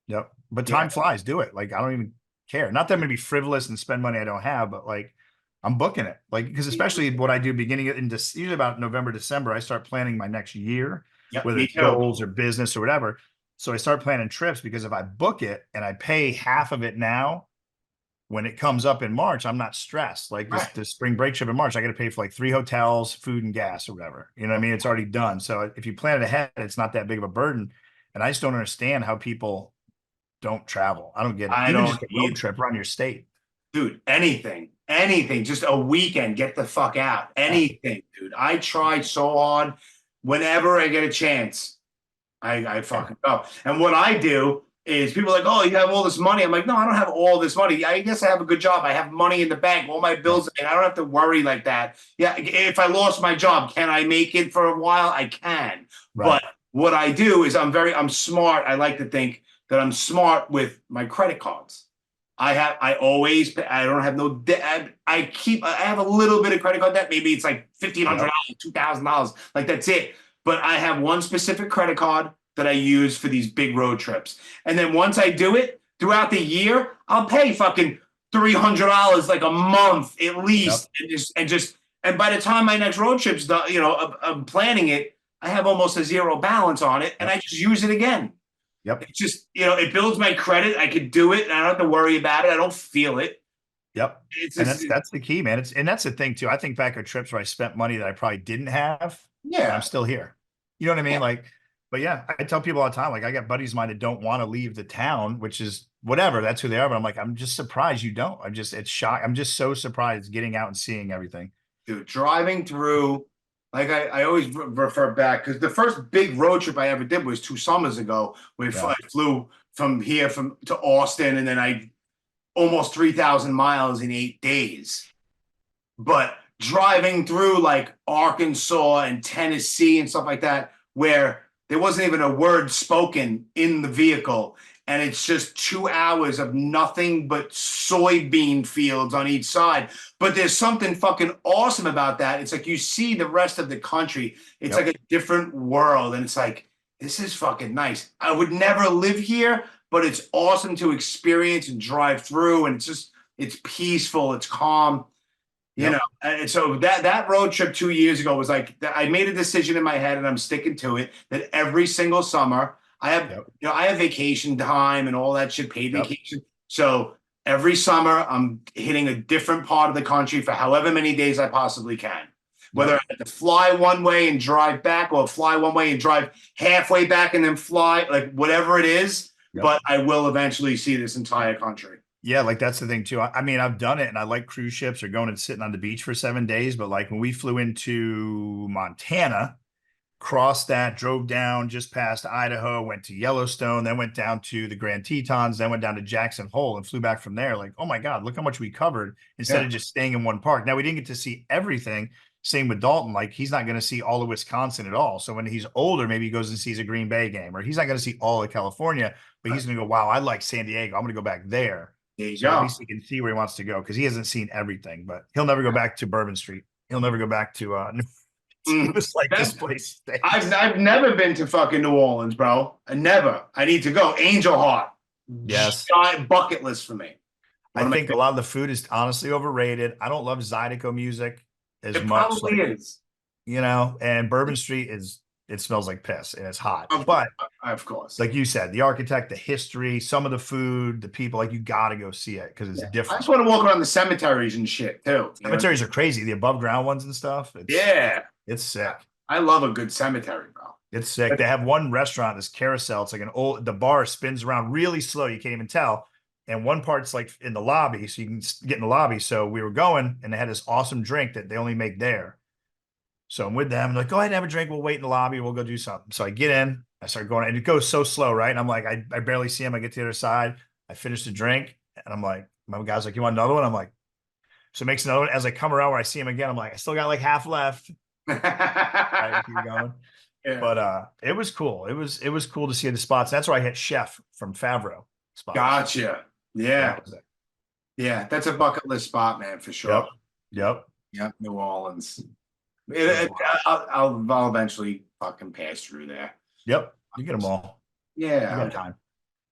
C: Yep. But time flies. Do it. Like, I don't even care. Not that I'm going to be frivolous and spend money I don't have, but like, I'm booking it. Like, because especially what I do beginning in usually about November, December, I start planning my next year, whether it's goals or business or whatever. So I start planning trips, because if I book it and I pay half of it now, when it comes up in March, I'm not stressed. Like the spring break trip in March, I got to pay for like 3 hotels, food and gas or whatever. You know what I mean? It's already done. So if you plan it ahead, it's not that big of a burden. And I just don't understand how people don't travel. I don't get it. Even just a road trip around your state.
B: Dude, anything, just a weekend, get the fuck out. Anything, dude. I try so hard. Whenever I get a chance, I fucking go. And what I do is people are like, oh, you have all this money. I'm like, no, I don't have all this money. I guess I have a good job. I have money in the bank, all my bills, and I don't have to worry like that. Yeah, if I lost my job, can I make it for a while? I can. Right. But what I do is I'm smart. I like to think that I'm smart with my credit cards. I don't have no debt. I have a little bit of credit card debt. Maybe it's like $1,500, $2,000. Like that's it. But I have one specific credit card that I use for these big road trips. And then once I do it throughout the year, I'll pay fucking $300 like a month at least. And by the time my next road trip's done, I'm planning it, I have almost a zero balance on it and I just use it again.
C: Yep.
B: It's just, it builds my credit. I could do it and I don't have to worry about it. I don't feel it.
C: Yep. That's the key, man. And that's the thing too. I think back at trips where I spent money that I probably didn't have. Yeah. I'm still here. You know what I mean? Yeah. Like, but yeah, I tell people all the time, like I got buddies of mine that don't want to leave the town, which is whatever, that's who they are. But I'm like, I'm just surprised you don't. It's shocked. I'm just so surprised getting out and seeing everything.
B: Dude, driving through, like I always refer back because the first big road trip I ever did was 2 summers ago. I flew from here to Austin, and then I almost 3,000 miles in 8 days. But driving through like Arkansas and Tennessee and stuff like that, where there wasn't even a word spoken in the vehicle. And it's just 2 hours of nothing but soybean fields on each side. But there's something fucking awesome about that. It's like you see the rest of the country. It's like a different world. And it's like, this is fucking nice. I would never live here, but it's awesome to experience and drive through. And it's peaceful. It's calm. You know, and so that road trip 2 years ago was like, I made a decision in my head and I'm sticking to it that every single summer I have, I have vacation time and all that shit, paid vacation. So every summer I'm hitting a different part of the country for however many days I possibly can, whether I have to fly one way and drive back or fly one way and drive halfway back and then fly, like whatever it is, but I will eventually see this entire country.
C: Yeah, like that's the thing too. I mean, I've done it and I like cruise ships or going and sitting on the beach for 7 days. But like when we flew into Montana, crossed that, drove down just past Idaho, went to Yellowstone, then went down to the Grand Tetons, then went down to Jackson Hole and flew back from there. Like, oh my God, look how much we covered instead of just staying in one park. Now we didn't get to see everything. Same with Dalton. Like he's not going to see all of Wisconsin at all. So when he's older, maybe he goes and sees a Green Bay game, or he's not going to see all of California, but he's going to go, wow, I like San Diego. I'm going to go back there. So at least he can see where he wants to go because he hasn't seen everything, but he'll never go back to Bourbon Street. He'll never go back to it's like this place.
B: I've never been to fucking New Orleans, bro. I need to go. Angel Heart.
C: Yes.
B: Giant bucket list for me.
C: I think a lot of the food is honestly overrated. I don't love Zydeco music as much.
B: It probably is.
C: And Bourbon Street it smells like piss and it's hot. But
B: of course,
C: like you said, the architect, the history, some of the food, the people, like you got to go see it because it's different.
B: I just want to walk around the cemeteries and shit too.
C: Cemeteries are crazy. The above ground ones and stuff. It's sick.
B: I love a good cemetery, bro.
C: It's sick. They have one restaurant, this carousel. It's like the bar spins around really slow. You can't even tell. And one part's like in the lobby, so you can get in the lobby. So we were going and they had this awesome drink that they only make there. So I'm with them. I'm like, go ahead and have a drink. We'll wait in the lobby. We'll go do something. So I get in. I start going, and it goes so slow, right? And I'm like, I barely see him. I get to the other side. I finish the drink, and I'm like, my guy's like, you want another one? I'm like, so it makes another one. As I come around where I see him again, I'm like, I still got like half left. I keep going. But it was cool. It was cool to see the spots. That's where I hit Chef from Favreau. Spot.
B: Gotcha. Yeah. Yeah, that's a bucket list spot, man, for sure.
C: Yep.
B: New Orleans. I'll eventually fucking pass through there.
C: Yep, you get them all.
B: Yeah,
C: I got time.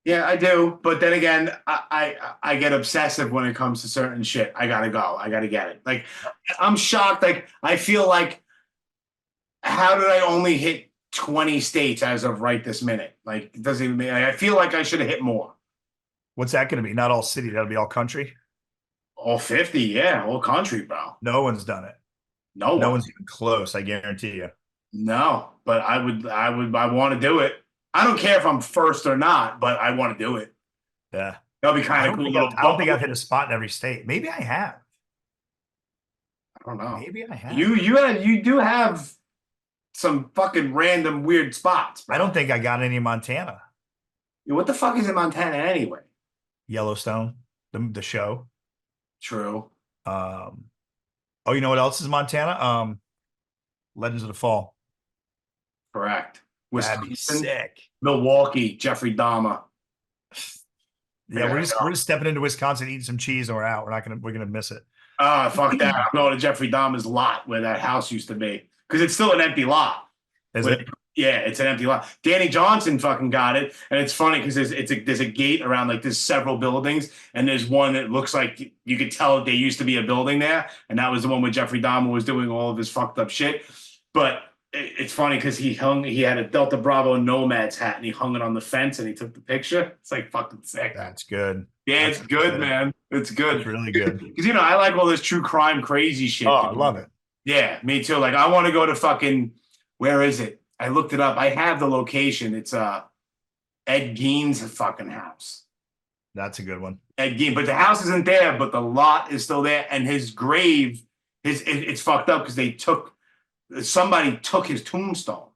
B: Yeah, I do. But then again, I get obsessive when it comes to certain shit. I gotta go. I gotta get it. Like I'm shocked. Like I feel like, how did I only hit 20 states as of right this minute? Like it doesn't even. I feel like I should have hit more.
C: What's that going to be? Not all city. That'll be all country.
B: All 50, yeah, all country, bro.
C: No one's done it.
B: No
C: one's even close. I guarantee you.
B: No, but I want to do it. I don't care if I'm first or not, but I want to do it.
C: Yeah.
B: That'll be kind of cool.
C: I don't think I've hit a spot in every state. Maybe I have.
B: I don't know.
C: Maybe I have.
B: You do have some fucking random weird spots, bro.
C: I don't think I got any in Montana.
B: What the fuck is in Montana anyway?
C: Yellowstone, the show.
B: True.
C: Oh, you know what else is Montana? Legends of the Fall.
B: Correct.
C: That'd be sick.
B: Milwaukee, Jeffrey Dahmer.
C: Yeah, we're just stepping into Wisconsin, eating some cheese, and we're out. We're gonna miss it.
B: Oh, fuck that. I'm going to Jeffrey Dahmer's lot where that house used to be. Because it's still an empty lot.
C: Is it?
B: Yeah, it's an empty lot. Danny Johnson fucking got it. And it's funny because there's a gate around, like, there's several buildings. And there's one that looks like you could tell there used to be a building there. And that was the one where Jeffrey Dahmer was doing all of his fucked up shit. But it's funny because he had a Delta Bravo Nomads hat and he hung it on the fence and he took the picture. It's like fucking sick.
C: That's good.
B: Yeah, it's good, man. It's good.
C: It's really good.
B: Because, I like all this true crime crazy shit.
C: Oh, I love it.
B: Yeah, me too. Like, I want to go to fucking, where is it? I looked it up. I have the location. It's Ed Gein's fucking house.
C: That's a good one.
B: Ed Gein. But the house isn't there, but the lot is still there. And his grave, it's fucked up because somebody took his tombstone.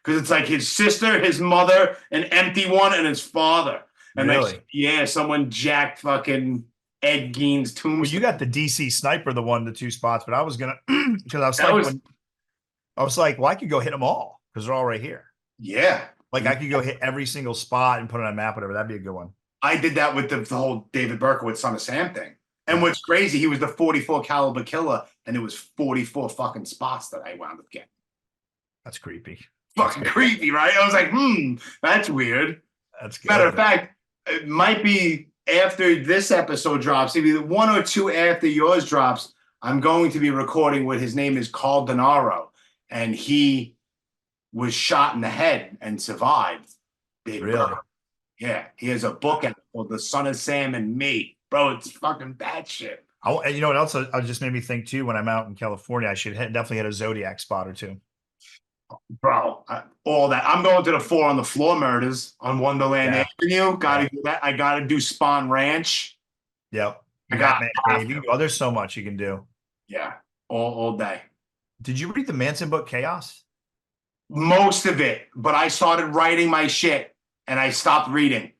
B: Because it's like his sister, his mother, an empty one, and his father. And
C: really?
B: Someone jacked fucking Ed Gein's tombstone.
C: Well, you got the DC sniper, the 2 spots, but I was gonna because I was like, well, I could go hit them all because they're all right here.
B: Yeah,
C: like I could go hit every single spot and put it on a map, whatever. That'd be a good one.
B: I did that with the whole David Berkowitz Son of Sam thing. And what's crazy, he was the 44 caliber killer, and it was 44 fucking spots that I wound up getting.
C: That's creepy.
B: Fucking creepy, right? I was like, that's weird.
C: That's good.
B: Matter of fact, it might be after this episode drops, maybe 1 or 2 after yours drops, I'm going to be recording what his name is, Carl Denaro, and he was shot in the head and survived.
C: Really?
B: Yeah, he has a book out called The Son of Sam and Me. Bro, it's fucking bad shit.
C: You know what else? It just made me think too. When I'm out in California, I should definitely hit a Zodiac spot or 2.
B: Bro, all that. I'm going to the 4 on the Floor murders on Wonderland Avenue. Gotta do that. I gotta do Spawn Ranch.
C: Yep. There's so much you can do.
B: Yeah, all day.
C: Did you read the Manson book, Chaos?
B: Most of it, but I started writing my shit and I stopped reading.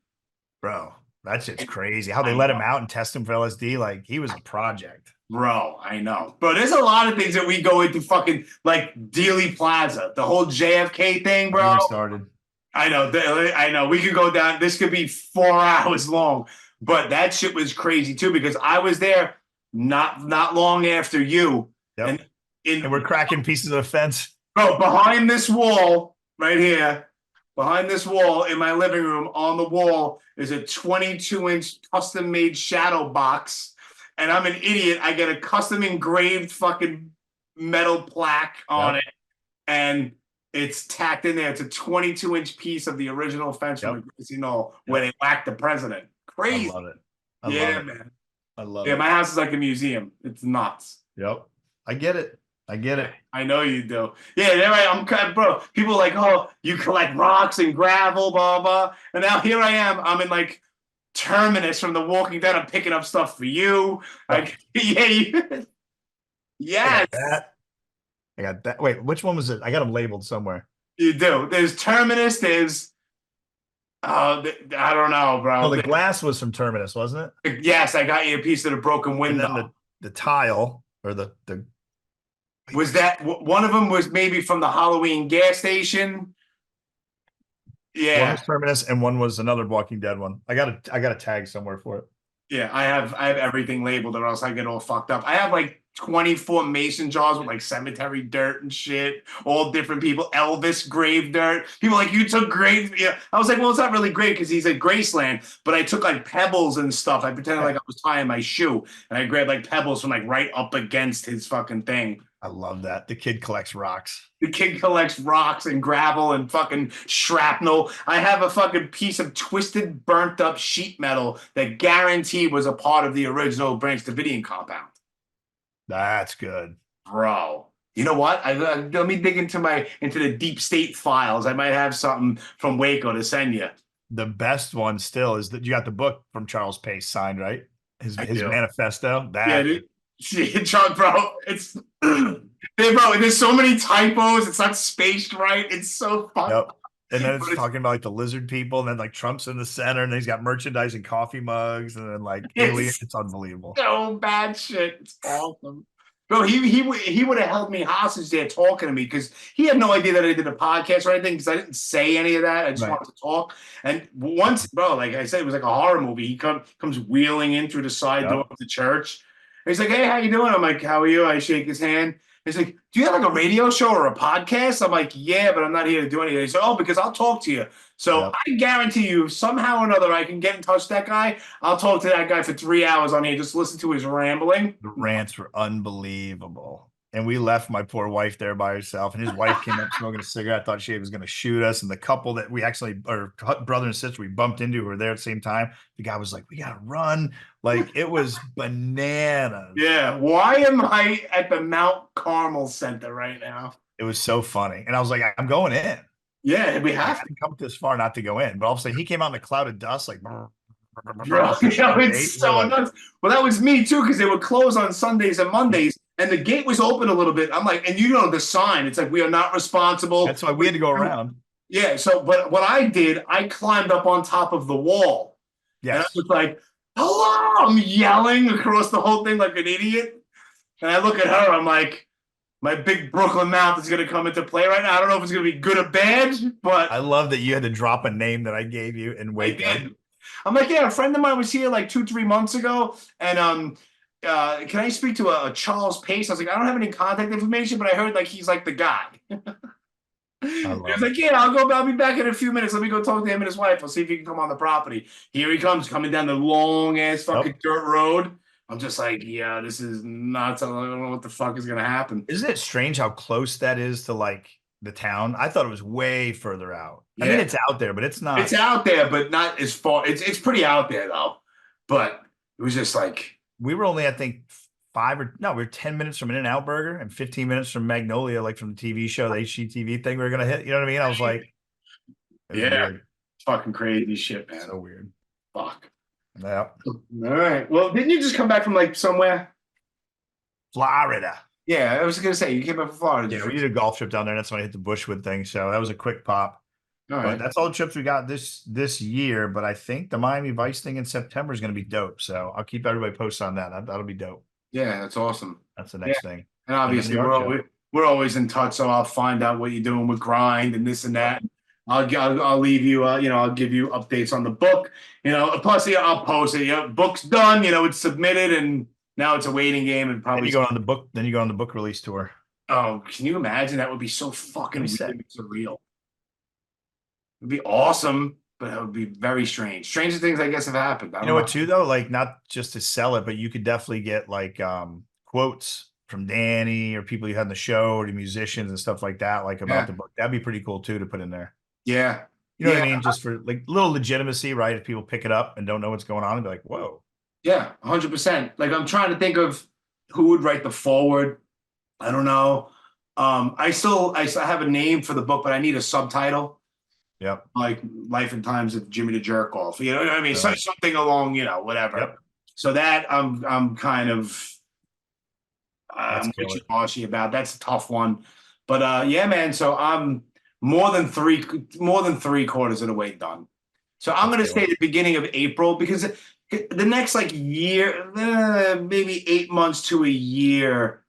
C: Bro, that's just crazy. How they let him out and test him for LSD. Like, he was a project.
B: Bro, I know. Bro, there's a lot of things that we go into fucking, like, Dealey Plaza. The whole JFK thing, bro.
C: Started.
B: I know. We could go down. This could be 4 hours long. But that shit was crazy, too, because I was there not long after you.
C: Yep. And we're cracking pieces of the fence.
B: Bro, behind this wall, right here, behind this wall in my living room, on the wall, is a 22-inch custom-made shadow box. And I'm an idiot. I get a custom engraved fucking metal plaque on it. And it's tacked in there. It's a 22-inch piece of the original fence from the Gracie Knoll where they whacked the president. Crazy.
C: I love it.
B: Man.
C: I love it.
B: Yeah, my house is like a museum. It's nuts.
C: Yep. I get it.
B: I know you do. Yeah, there I'm bro. People are like, oh, you collect rocks and gravel, blah, blah. And now here I am. I'm in like Terminus from The Walking Dead. I'm picking up stuff for you. Like, yes.
C: I got that. Wait, which one was it? I got them labeled somewhere.
B: You do. There's Terminus. There's, I don't know, bro.
C: Oh, the glass was from Terminus, wasn't
B: it? Yes, I got you a piece of the broken window.
C: And then the tile or the.
B: Was that one of them? Was maybe from the Halloween gas station? Yeah,
C: one was Terminus, and one was another Walking Dead one. I got a tag somewhere for it.
B: Yeah, I have everything labeled, or else I get all fucked up. I have like 24 mason jars with like cemetery dirt and shit, all different people. Elvis grave dirt. People like, you took grave. Yeah, I was like, well, it's not really great because he's at Graceland, but I took like pebbles and stuff. I pretended like I was tying my shoe, and I grabbed like pebbles from like right up against his fucking thing.
C: I love that. The kid collects rocks.
B: The kid collects rocks and gravel and fucking shrapnel. I have a fucking piece of twisted, burnt up sheet metal that guaranteed was a part of the original Branch Davidian compound.
C: That's good.
B: Bro. You know what? Let me dig into the deep state files. I might have something from Waco to send you.
C: The best one still is that you got the book from Charles Pace signed, right? His
B: do.
C: manifesto.
B: Yeah, dude. Chuck, bro, it's bro, there's so many typos. It's not spaced right. It's so fun.
C: Yep. And then it's talking about like the lizard people, and then like Trump's in the center, and then he's got merchandise and coffee mugs, and then like aliens. It's unbelievable.
B: So bad shit. It's awesome. Bro, he would have held me hostage there talking to me because he had no idea that I did a podcast or anything because I didn't say any of that. I just wanted to talk. And once, bro, like I said, it was like a horror movie. He comes wheeling in through the side door of the church. He's like, hey, how you doing? I'm like, how are you? I shake his hand. He's like, do you have like a radio show or a podcast? I'm like, yeah, but I'm not here to do anything. He said, oh, because I'll talk to you. So I guarantee you, somehow or another, I can get in touch with that guy. I'll talk to that guy for 3 hours on here. Just listen to his rambling.
C: The rants were unbelievable. And we left my poor wife there by herself. And his wife came up smoking a cigarette. Thought she was going to shoot us. And the couple that we actually, or brother and sister, we bumped into who were there at the same time. The guy was like, we got to run. Like, it was bananas.
B: Yeah. Why am I at the Mount Carmel Center right now?
C: It was so funny. And I was like, I'm going in.
B: Yeah, we have
C: to come this far not to go in. But all of a sudden, he came out in a cloud of dust, like,
B: bro, it's so nuts. Well, that was me too, because they would close on Sundays and Mondays, and the gate was open a little bit. I'm like, and you know the sign, it's like, we are not responsible.
C: That's why we had to go around.
B: Yeah. So, but what I did, I climbed up on top of the wall. Yes. And I was like, hello, I'm yelling across the whole thing like an idiot. And I look at her, I'm like, my big Brooklyn mouth is going to come into play right now. I don't know if it's going to be good or bad, but
C: I love that you had to drop a name that I gave you and wait.
B: I'm like, yeah, a friend of mine was here like 2-3 months ago, and can I speak to a Charles Pace? I was like, I don't have any contact information, but I heard like he's like the guy. He was like, yeah, I'll be back in a few minutes. Let me go talk to him and his wife. I'll see if he can come on the property. Here he comes, coming down the long ass fucking dirt road. I'm just like, yeah, this is nuts. I don't know what the fuck is gonna happen.
C: Isn't it strange how close that is to like the town? I thought it was way further out. Yeah. I mean, it's out there, but it's not.
B: It's out there, but not as far. It's pretty out there though. But it was just like
C: we were only, I think, we were 10 minutes from In-N-Out Burger and 15 minutes from Magnolia, like from the TV show, the HGTV thing we were gonna hit. You know what I mean? I was like,
B: yeah, fucking crazy shit, man.
C: So weird.
B: Fuck.
C: Yeah.
B: All right. Well, didn't you just come back from like somewhere?
C: Florida.
B: Yeah, I was gonna say you came back from Florida.
C: Yeah, we did a golf trip down there. That's when I hit the Bushwood thing. So that was a quick pop.
B: All right.
C: But that's all the trips we got this year. But I think the Miami Vice thing in September is going to be dope. So I'll keep everybody posted on that. That'll be dope.
B: Yeah, that's awesome.
C: That's the next thing.
B: And obviously we're always in touch, so I'll find out what you're doing with grind and this and that. I'll leave you, I'll give you updates on the book, plus I'll post it. Book's done, it's submitted, and now it's a waiting game. And probably
C: then you go on the book release tour.
B: Oh, can you imagine? That would be so fucking surreal. It'd be awesome, but it would be very strange. Stranger things, I guess, have happened.
C: You know what, too, though? Like, not just to sell it, but you could definitely get like quotes from Danny or people you had on the show or the musicians and stuff like that, like about the book. That'd be pretty cool too to put in there.
B: Yeah.
C: You know what I mean? Just for like little legitimacy, right? If people pick it up and don't know what's going on and be like, whoa.
B: Yeah, 100%. Like, I'm trying to think of who would write the foreword. I don't know. I still have a name for the book, but I need a subtitle.
C: Yep.
B: Like Life and Times of Jimmy the Jerk Off. You know what I mean? Right. Something along, whatever. Yep. So that I'm kind of wishy-washy about. That's a tough one. But yeah, man. So I'm more than three quarters of the way done. So I'm going to say the beginning of April, because the next like year, maybe 8 months to a year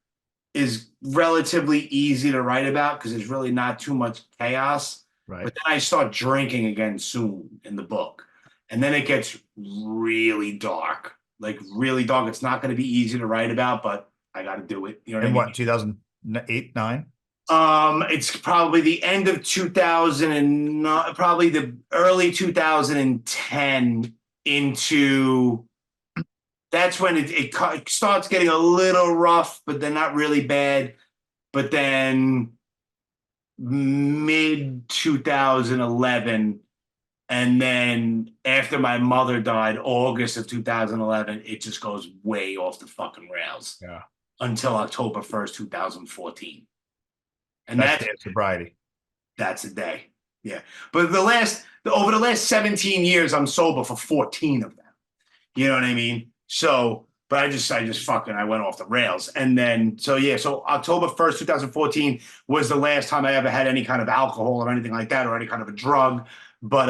B: is relatively easy to write about because there's really not too much chaos.
C: Right.
B: But then I start drinking again soon in the book. And then it gets really dark, like really dark. It's not going to be easy to write about, but I got to do it. You know what I mean?
C: What, 2008, 9?
B: It's probably the end of 2009, probably the early 2010 into. That's when it starts getting a little rough, but they're not really bad. but then mid 2011, and then after my mother died, August of 2011, it just goes way off the fucking rails.
C: Yeah.
B: Until October 1st, 2014. And
C: That's the sobriety.
B: That's a day. Yeah. But over the last 17 years, I'm sober for 14 of them. You know what I mean? So, but I just I went off the rails. And then, so October 1st, 2014 was the last time I ever had any kind of alcohol or anything like that, or any kind of a drug. But,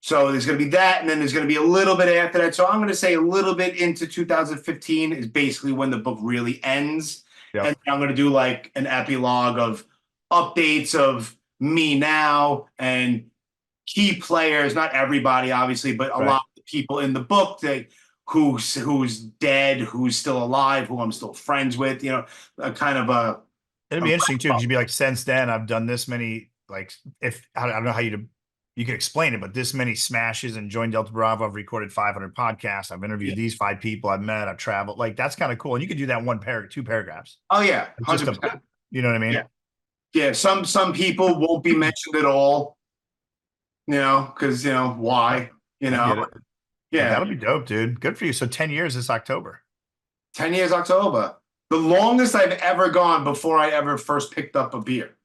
B: so there's going to be that, and then there's going to be a little bit after that. So I'm going to say a little bit into 2015 is basically when the book really ends. Yep. And I'm going to do like an epilogue of updates of me now and key players, not everybody, obviously, but a lot of the people in the book that who's dead, who's still alive, who I'm still friends with, you know, kind of a.
C: It'd be interesting too, because you'd be like, since then, I've done this many, like, if I don't know how you can explain it, but this many smashes and joined Delta Bravo. I've recorded 500 podcasts. I've interviewed these 5 people I've met. I've traveled. Like, that's kind of cool. And you could do that in 2 paragraphs.
B: Oh yeah. 100%.
C: You know what I mean?
B: Yeah. Yeah. Some people won't be mentioned at all, you know, because, you know, why, you know? Yeah.
C: That'll be dope, dude. Good for you. So 10 years this October.
B: 10 years October. The longest I've ever gone before I ever first picked up a beer.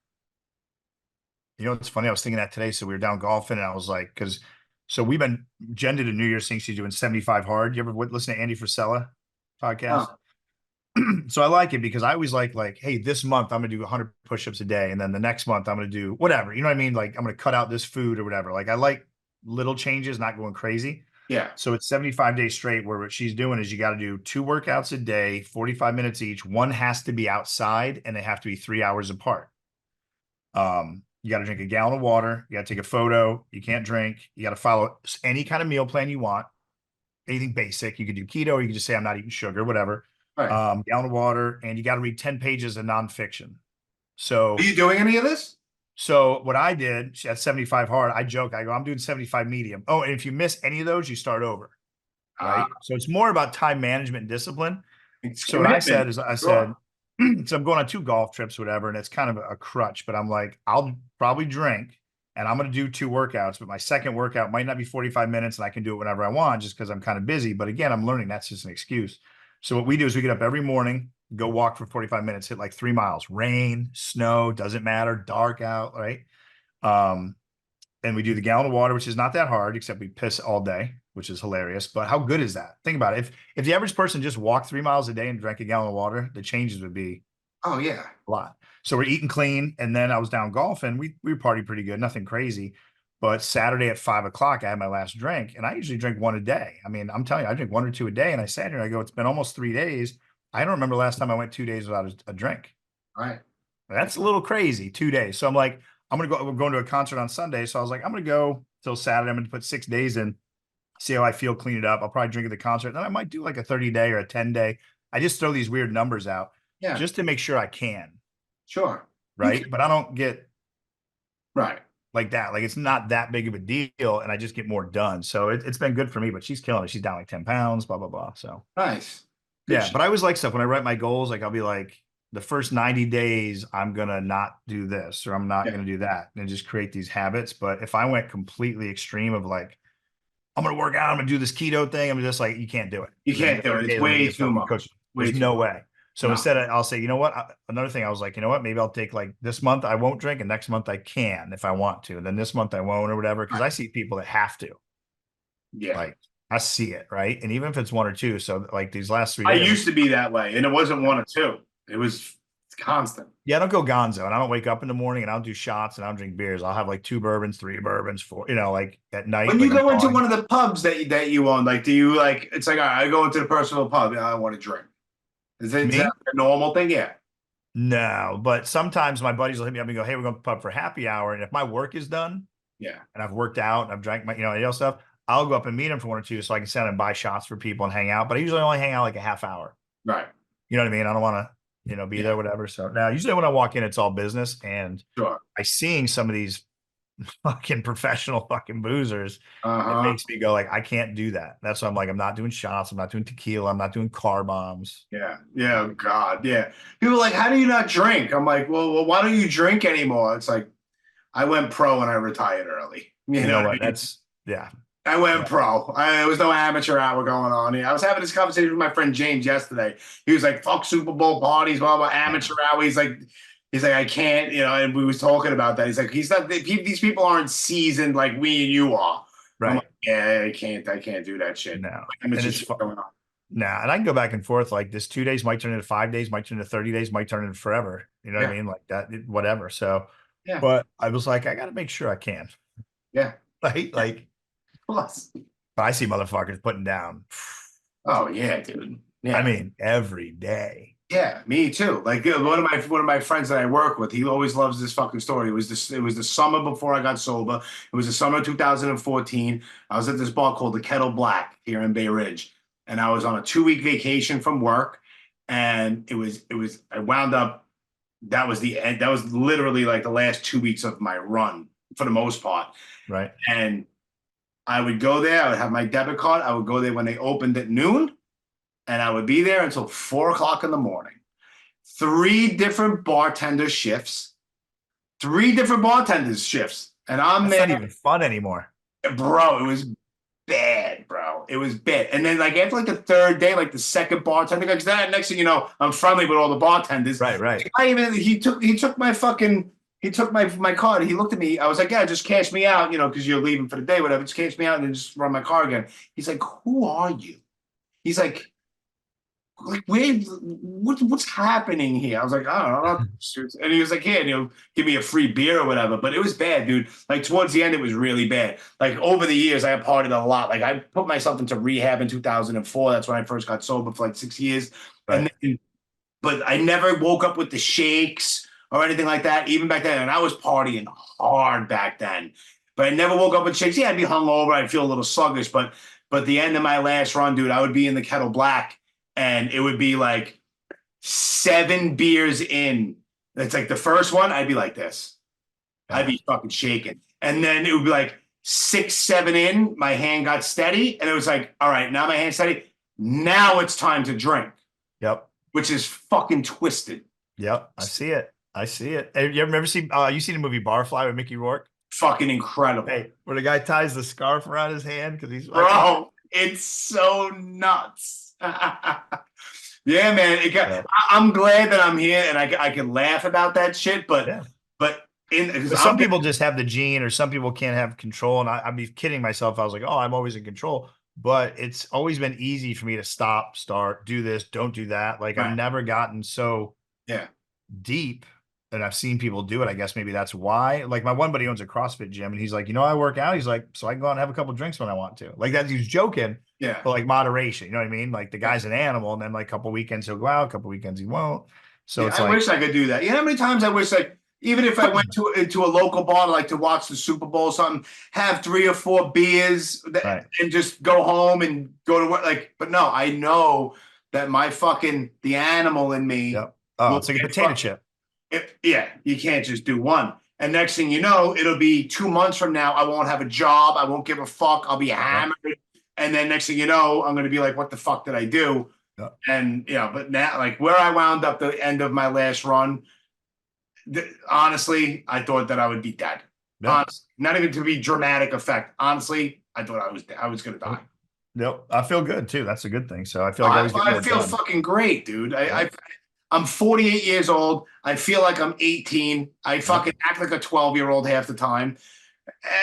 C: You know, it's funny. I was thinking that today. So we were down golfing, and I was like, Jen did a New Year's thing. She's doing 75 hard. You ever listen to Andy Frisella podcast? Oh. So I like it because I always like, hey, this month I'm going to do 100 push-ups a day. And then the next month I'm going to do whatever, you know what I mean? Like, I'm going to cut out this food or whatever. Like, I like little changes, not going crazy.
B: Yeah.
C: So it's 75 days straight, where what she's doing is you got to do 2 workouts a day, 45 minutes each. One has to be outside, and they have to be 3 hours apart. You got to drink a gallon of water. You got to take a photo. You can't drink. You got to follow any kind of meal plan you want. Anything basic. You could do keto, or you can just say, I'm not eating sugar, whatever. Right. Gallon of water, and you got to read 10 pages of nonfiction. So
B: are you doing any of this?
C: So what I did at 75 hard, I joke, I go, I'm doing 75 medium. Oh, and if you miss any of those, you start over. Right. So it's more about time management and discipline. So what I said is so I'm going on 2 golf trips, whatever, and it's kind of a crutch, but I'm like, I'll probably drink and I'm going to do 2 workouts, but my second workout might not be 45 minutes and I can do it whenever I want just because I'm kind of busy. But again, I'm learning that's just an excuse. So what we do is we get up every morning, go walk for 45 minutes, hit like 3 miles, rain, snow, doesn't matter, dark out, right? And we do the gallon of water, which is not that hard, except we piss all day, which is hilarious. But how good is that? Think about it. If the average person just walked 3 miles a day and drank a gallon of water, the changes would be
B: a
C: lot. So we're eating clean. And then I was down golfing. We partied pretty good, nothing crazy. But Saturday at 5 o'clock, I had my last drink, and I usually drink 1 a day. I mean, I'm telling you, I drink 1 or 2 a day. And I sat here and I go, it's been almost 3 days. I don't remember last time I went 2 days without a drink.
B: Right.
C: That's a little crazy, 2 days. So I'm like, we're going to a concert on Sunday. So I was like, I'm going to go till Saturday. I'm going to put 6 days in, see how I feel, clean it up. I'll probably drink at the concert. Then I might do like a 30-day or a 10-day. I just throw these weird numbers out just to make sure I can.
B: Sure.
C: Right. But I don't get like that. Like, it's not that big of a deal, and I just get more done. So it's been good for me, but she's killing it. She's down like 10 pounds, blah, blah, blah. So
B: nice.
C: Good shit. But I always like stuff when I write my goals. Like, I'll be like, the first 90 days, I'm going to not do this, or I'm not going to do that, and just create these habits. But if I went completely extreme of like, I'm going to work out, I'm going to do this keto thing, I'm just like, you can't do it.
B: You can't do it. It's way too much.
C: There's no way. So instead, I'll say, you know what? Another thing, I was like, you know what? Maybe I'll take like this month I won't drink, and next month I can if I want to. And then this month I won't, or whatever. Because I see people that have to.
B: Yeah.
C: Like, I see it, right? And even if it's 1 or 2, so like these last 3 days.
B: I used to be that way, and it wasn't 1 or 2. It's constant.
C: Yeah, I don't go gonzo, and I don't wake up in the morning and I don't do shots and I don't drink beers. I'll have like 2 bourbons, 3 bourbons, 4, like at night.
B: When you go into one of the pubs that you own, like, do you like, it's like, all right, I go into the Purcellville Pub, I want to drink. Is that a normal thing? Yeah.
C: No, but sometimes my buddies will hit me up and go, hey, we're going to the pub for happy hour. And if my work is done, and I've worked out and I've drank my, stuff, I'll go up and meet them for 1 or 2 so I can sit and buy shots for people and hang out. But I usually only hang out like a half hour.
B: Right.
C: You know what I mean? I don't want to, be there, whatever. So now usually when I walk in, it's all business. And I seeing some of these fucking professional fucking boozers. It makes me go like, I can't do that. That's why I'm like, I'm not doing shots. I'm not doing tequila. I'm not doing car bombs.
B: Yeah. Yeah. Oh, God. Yeah. People are like, how do you not drink? I'm like, well, why don't you drink anymore? It's like, I went pro and I retired early. You know what?
C: That's, yeah.
B: I went pro. There was no amateur hour going on here. I was having this conversation with my friend James yesterday. He was like, fuck Super Bowl parties, blah, blah, amateur hour. He's like, I can't, and we was talking about that. He's like, these people aren't seasoned like we and you are.
C: Right.
B: I'm like, yeah, I can't do that shit.
C: No.
B: And it's going on.
C: Nah, and I can go back and forth. Like this 2 days might turn into 5 days, might turn into 30 days, might turn into forever. You know what I mean? Like that, whatever. So,
B: yeah.
C: But I was like, I got to make sure I can.
B: Yeah.
C: Right. Like,
B: plus,
C: but I see motherfuckers putting down.
B: Oh yeah, dude. Yeah.
C: I mean, every day.
B: Yeah, me too. Like one of my friends that I work with, he always loves this fucking story. It was the summer before I got sober. It was the summer of 2014. I was at this bar called the Kettle Black here in Bay Ridge, and I was on a 2-week vacation from work, and I wound up. That was the end. That was literally like the last 2 weeks of my run for the most part.
C: Right.
B: And I would go there. I would have my debit card. I would go there when they opened at noon. And I would be there until 4 o'clock in the morning. 3 different bartender shifts. 3 different bartenders shifts. And I'm
C: That's
B: there.
C: not even fun anymore.
B: Bro, it was bad, bro. It was bad. And then like after like the 3rd day, like the second bartender, because that next thing you know, I'm friendly with all the bartenders.
C: Right.
B: He took my fucking, he took my card. He looked at me. I was like, yeah, just cash me out, because you're leaving for the day, whatever. Just cash me out and then just run my car again. He's like, who are you? He's like, what's happening here? I was like, I don't know. And he was like, yeah, give me a free beer or whatever. But it was bad, dude. Like towards the end, it was really bad. Like over the years, I partied a lot. Like I put myself into rehab in 2004. That's when I first got sober for like 6 years. Right. But I never woke up with the shakes or anything like that, even back then. And I was partying hard back then. But I never woke up with shakes. Yeah, I'd be hungover. I'd feel a little sluggish. But the end of my last run, dude, I would be in the Kettle Black. And it would be like 7 beers in. It's like the first one, I'd be like this. I'd be fucking shaking. And then it would be like 6, 7 in, my hand got steady. And it was like, all right, now my hand's steady. Now it's time to drink.
C: Yep.
B: Which is fucking twisted.
C: Yep. I see it. Have you ever seen, you seen the movie Barfly with Mickey Rourke?
B: Fucking incredible.
C: Hey, where the guy ties the scarf around his hand because he's like,
B: bro, it's so nuts. Yeah, man. I'm glad that I'm here and I can laugh about that shit, but
C: some people just have the gene, or some people can't have control. And I'd be kidding myself. I was like, oh, I'm always in control, but it's always been easy for me to stop, start, do this, don't do that. Like I've never gotten so deep. And I've seen people do it. I guess maybe that's why. Like my one buddy owns a CrossFit gym, and he's like, I work out. He's like, so I can go out and have a couple drinks when I want to. Like that, he's joking.
B: Yeah.
C: But like moderation, you know what I mean? Like the guy's an animal, and then like a couple weekends he'll go out, a couple weekends he won't. So it's
B: I wish I could do that. You know how many times I wish, like, even if I went into a local bar to like to watch the Super Bowl or something, have 3 or 4 beers and just go home and go to work. Like, but no, I know that the animal in me.
C: Yep. Oh, it's like a potato chip.
B: You can't just do one. And next thing you know, it'll be 2 months from now. I won't have a job. I won't give a fuck. I'll be hammered. And then next thing you know, I'm going to be like, what the fuck did I do? Yeah. And, but now, like where I wound up the end of my last run, honestly, I thought that I would be dead. Yeah. Honestly, not even to be dramatic effect. Honestly, I thought I was going to die.
C: Yep. I feel good too. That's a good thing. So I feel like
B: I feel fucking great, dude. I'm 48 years old. I feel like I'm 18. I fucking act like a 12-year-old half the time.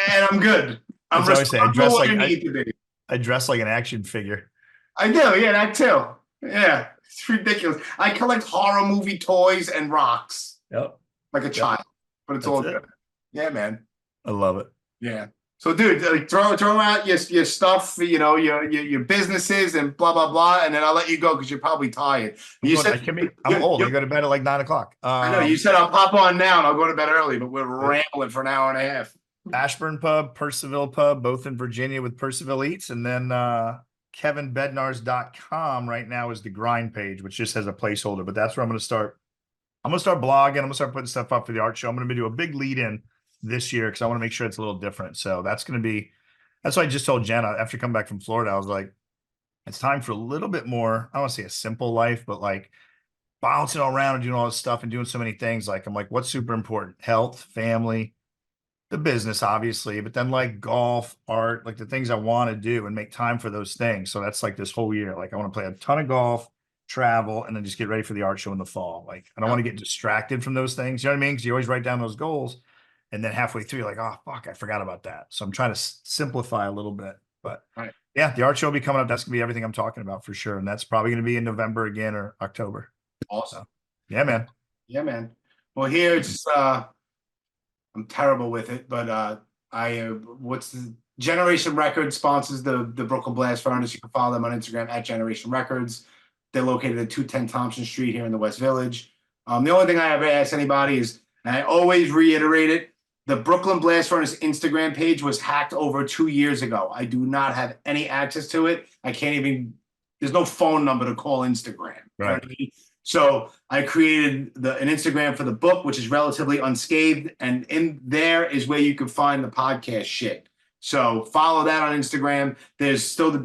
B: And I'm good. I'm responsible what I need to be.
C: I dress like an action figure.
B: I do. Yeah, that too. Yeah. It's ridiculous. I collect horror movie toys and rocks.
C: Yep.
B: Like a child. But it's all good. Yeah, man.
C: I love it.
B: Yeah. So, dude, like, throw out your stuff, your businesses and blah, blah, blah. And then I'll let you go because you're probably tired.
C: I'm old. I go to bed at like 9 o'clock.
B: I know. You said I'll pop on now and I'll go to bed early, but we're rambling for an hour and a half.
C: Ashburn Pub, Purcellville Pub, both in Virginia with Purcellville EATS. And then kevinbednarz.com right now is the grind page, which just has a placeholder. But that's where I'm going to start. I'm going to start blogging. I'm going to start putting stuff up for the art show. I'm going to do a big lead in this year because I want to make sure it's a little different. So that's what I just told Jenna after coming back from Florida. I was like, it's time for a little bit more. I don't want to say a simple life, but like bouncing all around and doing all this stuff and doing so many things. Like, I'm like, what's super important? Health, family, the business, obviously, but then like golf, art, like the things I want to do and make time for those things. So that's like this whole year. Like, I want to play a ton of golf, travel, and then just get ready for the art show in the fall. Like, I don't want to get distracted from those things. You know what I mean? Because you always write down those goals. And then halfway through, you're like, oh, fuck, I forgot about that. So I'm trying to simplify a little bit. But yeah, the art show will be coming up. That's going to be everything I'm talking about for sure. And that's probably going to be in November again or October.
B: Awesome.
C: So, yeah, man.
B: Yeah, man. Well, here it's I'm terrible with it, but what's the Generation Records sponsors the Brooklyn Blast Furnace. You can follow them on Instagram at Generation Records. They're located at 210 Thompson Street here in the West Village. The only thing I ever ask anybody is, and I always reiterate it, the Brooklyn Blast Furnace Instagram page was hacked over 2 years ago. I do not have any access to it. I can't even, there's no phone number to call Instagram.
C: Right.
B: You know what I mean? So I created an Instagram for the book, which is relatively unscathed. And in there is where you can find the podcast shit. So follow that on Instagram. There's still the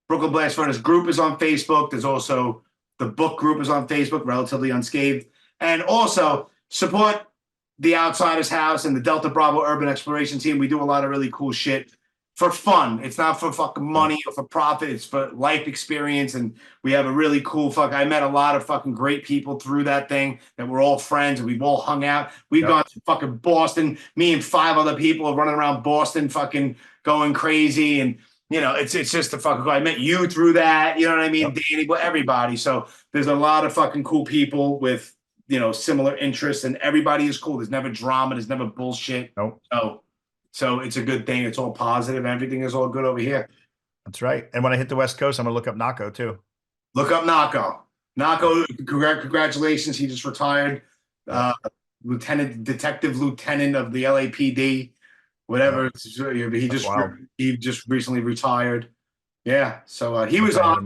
B: Brooklyn Blast Furnace group is on Facebook. There's also the book group is on Facebook, relatively unscathed. And also support the Outsiders House and the Delta Bravo Urban Exploration Team. We do a lot of really cool shit for fun. It's not for fucking money or for profit. It's for life experience. And we have a really cool I met a lot of fucking great people through that thing that we're all friends and we've all hung out. We've gone to fucking Boston. Me and 5 other people are running around Boston fucking going crazy. And, you know, it's just a fucking cool. I met you through that. You know what I mean? Danny, everybody. So there's a lot of fucking cool people with, you know, similar interests, and everybody is cool. There's never drama. There's never bullshit.
C: Nope.
B: So it's a good thing. It's all positive. Everything is all good over here.
C: That's right. And when I hit the West Coast, I'm going to look up Nako too.
B: Look up Nako. Nako, congratulations. He just retired. Detective Lieutenant of the LAPD, whatever. He just recently retired. Yeah. So he was on.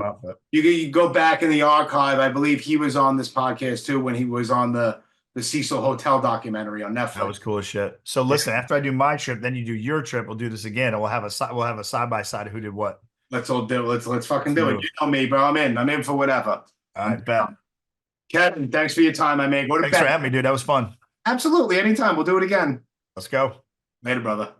B: You go back in the archive. I believe he was on this podcast too when he was on the Cecil Hotel documentary on Netflix.
C: That was cool as shit. So listen, after I do my trip, then you do your trip. We'll do this again, and we'll have a side by side of who did what.
B: Let's all do it. Let's fucking do it. You know me, bro. I'm in for whatever.
C: I bet.
B: Kevin, thanks for your time, my man.
C: Thanks for having me, dude. That was fun.
B: Absolutely. Anytime. We'll do it again.
C: Let's go.
B: Later, brother.